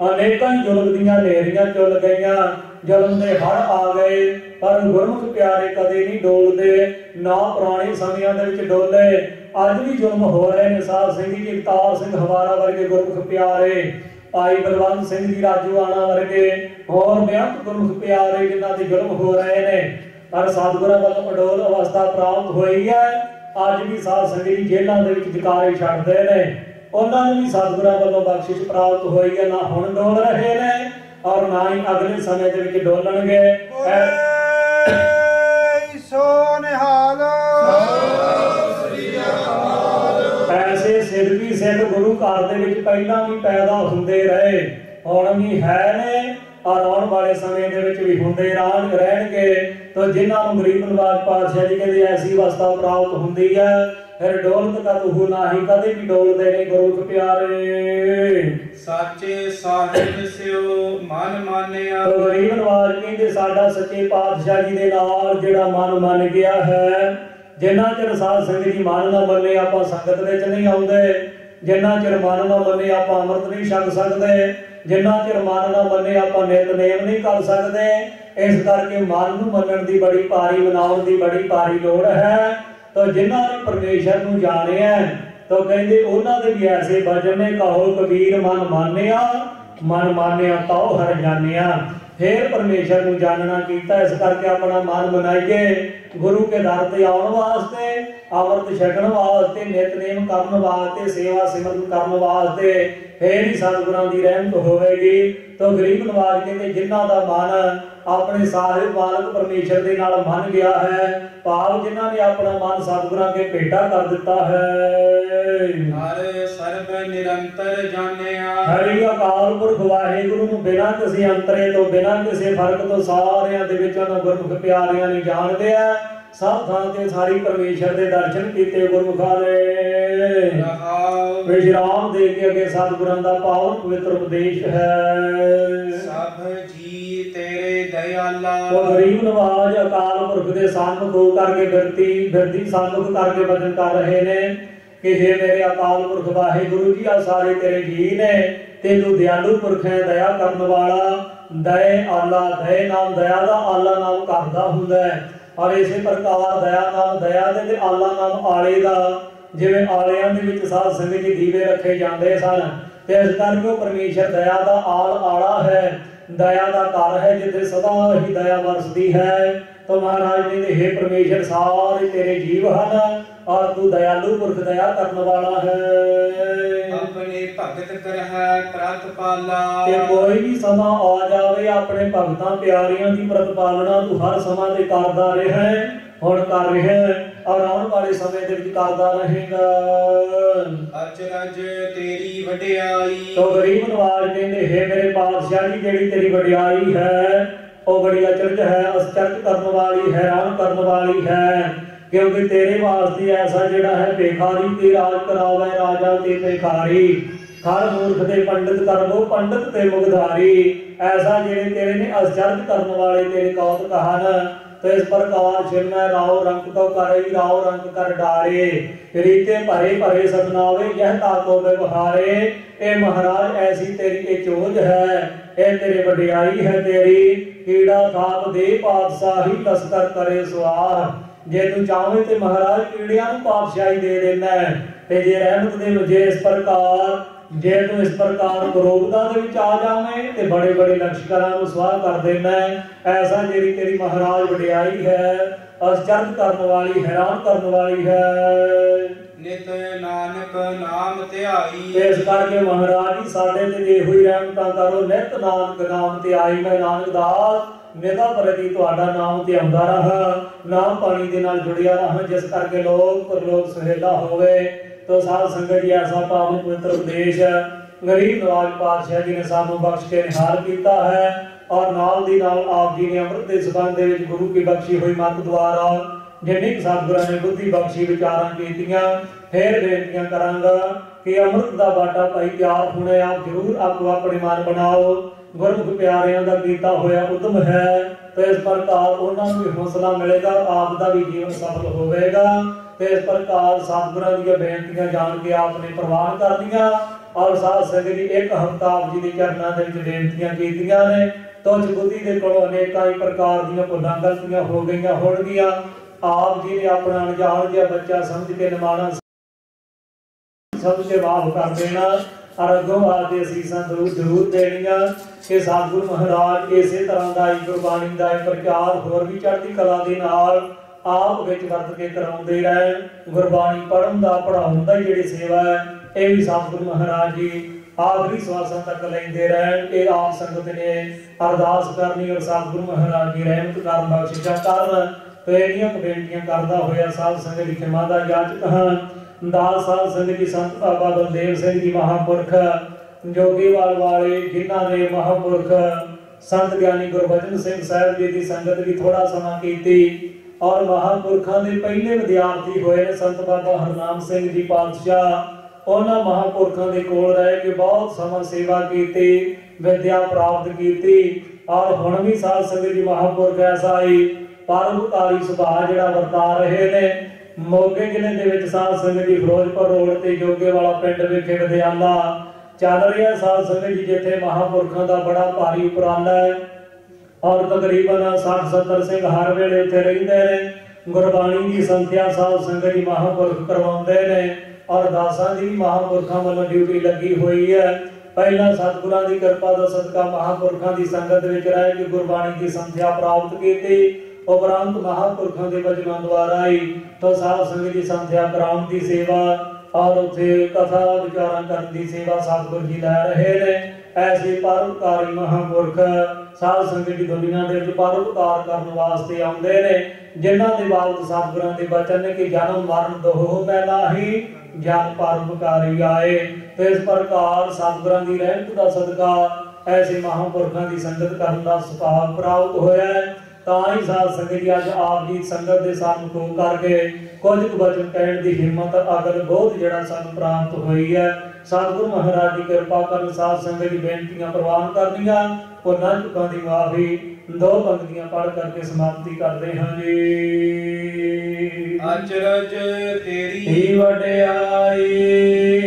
अनेकां जुल्म दीयां नेरियां चुल गईयां, जुल्म दे हड़ आ गए, पर गुरमुख प्यारे कदे नहीं डोलदे, ना पुराने समयां दे विच डोले। अज भी जुल्म हो रहे ने। साध सिंह जी जगतार सिंह हवारा वर्गे गुरमुख प्यारे, भाई बलवंत सिंह जी राजूआणा वर्गे होर बेअंत गुरमुख प्यारे जिन्हां दे जुल्म हो रहे ने। पर सतगुरां वालों अडोल अवस्था प्राप्त होई है। अज भी साध संगत जी जेलां दे विच जकारे छड्डदे ने, उन्हां नूं भी सतगुरां वालों बख्शिश प्राप्त होई है। ना हुण डोल रहे ने और ना ही अगले समय दे विच डोलणगे। सो निहाल ऐसे सिद्धी सिद्ध गुरु घर दे विच पहिलां भी पैदा हुंदे रहे, हुण भी है ने और आने वाले समय दे विच भी हुंदे रहणगे। तो जिन्हां नूं गरीब नवाज पातशाह जी कहंदे ऐसी अवस्था प्राप्त हुंदी है, फिर डोलत का तुहू नाही कदे भी डोलदे ने गुरमुख प्यारे। साचे साहिब सिओ मन मानिया। तो गरीब नवाज कहंदे साडा सच्चे पातशाह जी दे नाल जिहड़ा मन मन गया है, जिन्ना चिर साध संगत जी मन ना मने आपां संगत विच नहीं आउंदे, जिन्ना चिर मन ना मने आपां अमृत नहीं छक सकदे, जिन्ना चिर मन ना मने आपां नितनेम नहीं कर सकदे। इस करके मन नूं मनण दी बड़ी भारी मनाउण दी बड़ी भारी लोड़ है। तो जिन्हां ने परमेश्वर नूं जाणिया तो कहंदे उन्हां दे भी ऐसे भजन ने, कहो कबीर मन मानिया ताओ हर जानिया। फिर परमेश्वर नूं जानना कीता। इस करके अपना मन मनाइए गुरु के दर ते आउण वास्ते, अमृत छकण वास्ते, नितनेम करन वास्ते, सेवा सिमरन करन वास्ते। फिर ही सतगुरां दी रहमत होवेगी। तो गरीब नवाज कहते जिन्हां दा मन अपने साहिब मालक परमेश्वर दे नाल मन गया है, भाव जिन्हां ने अपना मन सतगुरां के भेटा कर दिता है। हर सर्ब निरंतर जानिया। हरि अकाल पुरख वाहिगुरु नूं बिना किसी अंतरे तो, बिना किसी फर्क तो सारियां दे विच उन्हां गुरमुख प्यारियां ने जाणदे आ। सब थां ते सारी परमेश्वर दे दर्शन कीते गुरमुखां ने। विश्राम दे के अगे सतगुरां दा पावन पवित्र उपदेश है। सब जी तेरे दयाला। तो गरीब नवाज अकाल पुरख दे सन्मुख होकर के बिरती सन्मुख करके वचन कर रहे ने कि हे मेरे अकाल पुरख वाहिगुरु जी, आ सारे तेरे जी ने ते तू दयालु पुरख है, दया करन वाला। दया आला, दया नाम दया दा, आला नाम घर दा हुंदा है। और इस प्रकार दया नाम दया दे ते आला नाम आले दा। जिवें आलियां दे विच साध संगत जी दीवे रखे जांदे सन, ते इस करके परमेश्वर दया दा आला है, दया दा घर है जिथे सदा ही दया बरसदी है। तो महाराज ने हे परमेश्वर सारे तेरे जीव हन और तू दयालु पुरख दया करने वाला है। अपने भगत करहै प्रतिपाला। ते कोई भी समा आ जावे अपने भगतां प्यारियां दी प्रतिपालना तू हर समा ते करदा रहा है, हुण कर रहा है और आने वाले समय दे विच करदा रहेगा। अचरज तेरी वडियाई। तो गरीब नवाज कहंदे हे मेरे पातशाह जी, जेड़ी तेरी वडियाई है वो बड़ी अचरज है, आश्चर्य करने वाली, हैरान करने वाली है। क्योंकि तेरे वास्ते ऐसा जिहड़ा है भिखारी ते राज करावे, राजा ते भिखारी, हर मूर्ख ते पंडित करवो, पंडित ते मुगधारी। ऐसा जिहड़े तेरे ने आश्चर्य करने वाले तेरे कौतक हन। तो इस प्रकार छिन्नै राव रंग तो करई, राव रंग कर डारे, रीते भरे भरे सतनावे यह ताको व्यवहारे। ए महाराज ऐसी तेरी ए चोज है, ए तेरे वडियाई है तेरी। कीड़ा थाप दे पातशाही तस्कर करे स्वाह। जे तू चाहे तो महाराज कीड़ियां नूं पातशाही दे देना है, ते जे रहमत दे जे इस प्रकार जे तू इस प्रकार क्रोधता दे विच आ जावे ते बड़े बड़े लश्करां नूं स्वाह कर देना है। ऐसा जेरी तेरी महाराज वडियाई है, आश्चर्य करने वाली, हैरान करने वाली है। नित नानक नाम ध्याई। इस करके महाराज जी साडे ते देहो ही रहमतां करो, नित नानक नाम ध्याई। मैं नानक दास निदा प्रति तुहाडा नाम ते आउंदा रहा, नाम पानी दे नाल जुड़िया रहा, जिस करके लोक परलोक सुहेला होवे। तो साध संगत जी ऐसा पावन पवित्र उपदेश गरीब नवाज पातशाह जी ने सानू बख्श के निहाल किया है और नाल दी नाल आप जी ने अमृत के संबंध दे विच गुरु की बख्शी हुई मत द्वारा जिन्नी सतगुरां ने बुद्धि बख्शी विचारां कीतियां फिर बेनतियां करांगा कि अमृत दा बाटा भाई तैयार होने आप जरूर आपको अपने मन बनाओ गुरमुख प्यारियां दा कीता होया उद्यम है तो इस प्रकार उन्हां नूं भी हौसला मिलेगा आप दा भी जीवन सफल होवेगा तो इस प्रकार सतगुरां दी बेनतियां जान के आपने प्रवान कर दियां और साध संगत जी एक हफ्ता आप जी दे चरनां दे विच बेनतियां कीतियां ने तुझ बुद्धि दे कोलों अनेकां ही प्रकार दीयां भुलां गलतियां हो गईयां होणगीਆਂ आप जी ने अपना अनजान जिहा बच्चा समझ के निमाणा समझ के माफ कर देना और अगों आदि असीसां जरूर देनियां कि सतगुरु महाराज इसे तरह का गुरबाणी का प्रचार होर भी चढ़ती कला के नाल आप विच वरत के कराउंदे रहन गुरबाणी पढ़न दा पढ़ाउण दा जिहड़ी सेवा है ये भी सतगुरु महाराज जी आखिरी श्वासां तक लेंदे रहन ये आप संगत ने अरदास करनी और सतगुरु महाराज जी रहमत करन बख्शिशां करन तो इहदियां बेनतियां करदा होया साध संगत दी खिमा दा याचक हां दास साध संगत जी संत बाबा बलदेव सिंह जी महापुरख जोगीवाल वाले जिन्हां ने महापुरख संत ज्ञानी गुरबचन सिंह साहब जी की संगत भी थोड़ा समा कीती और महापुरखों के पहले विद्यार्थी होए ने संत बाबा हरनाम सिंह जी पातशाह उन्हां महापुरखों के कोल रह के बहुत समा सेवा की विद्या प्राप्त की और हुण भी साध संगत जी महापुरख ऐसा ही परोपकारी सुभाव जिहड़ा वरता रहे ने मोगे जिले दे विच साध संगत जी फिरोजपुर रोड ते जोगे वाला पिंड विखे विद्याला चल रहा साध संगत जी जिथे महापुरखों का बड़ा भारी उपराला है और तकरीबन 60-70 सिंह हर वेले उत्थे रहिंदे ने गुरबाणी की संख्या साध संगत जी महापुरख करवाउंदे ने और दासां दी महापुरखों वालों ड्यूटी लगी हुई है पहला सतगुरां दी कृपा दा सदका महापुरखों की संगत विच रह के गुरबाणी की संख्या प्राप्त की उपरांत महापुरखों के वचनों द्वारा ही तो साध संगत जी संध्या कराउण की सेवा और उसे कथा विचारण करने की सेवा सतगुरु जी लै रहे ने ऐसे परोपकारी महापुरख साध संगत जी दुनिया के विच परोपकार करने वास्ते आउंदे ने जिन्हां दे बाबत सतगुरां दे वचन ने कि जन्म मरण दोह पहला ही जन परोपकारी आए तो इस प्रकार सतगुरां दी रहमत दा सदका ऐसे महापुरखों की संगत करने का सुभाग प्राप्त होया है ताई साध संगत जी अज आप जी संगत के सामने करके कुछ वचन कहने की हिम्मत अगल बोध जिहड़ा सानू प्राप्त हुई है सतगुरु महाराज की कृपा कर साध संगत की बेनतियां प्रवान करनियां उन्हां चुकां दी माफी दो पंक्तियां पढ़ करके समाप्ति करते हैं जी। अचरज तेरी वडियाई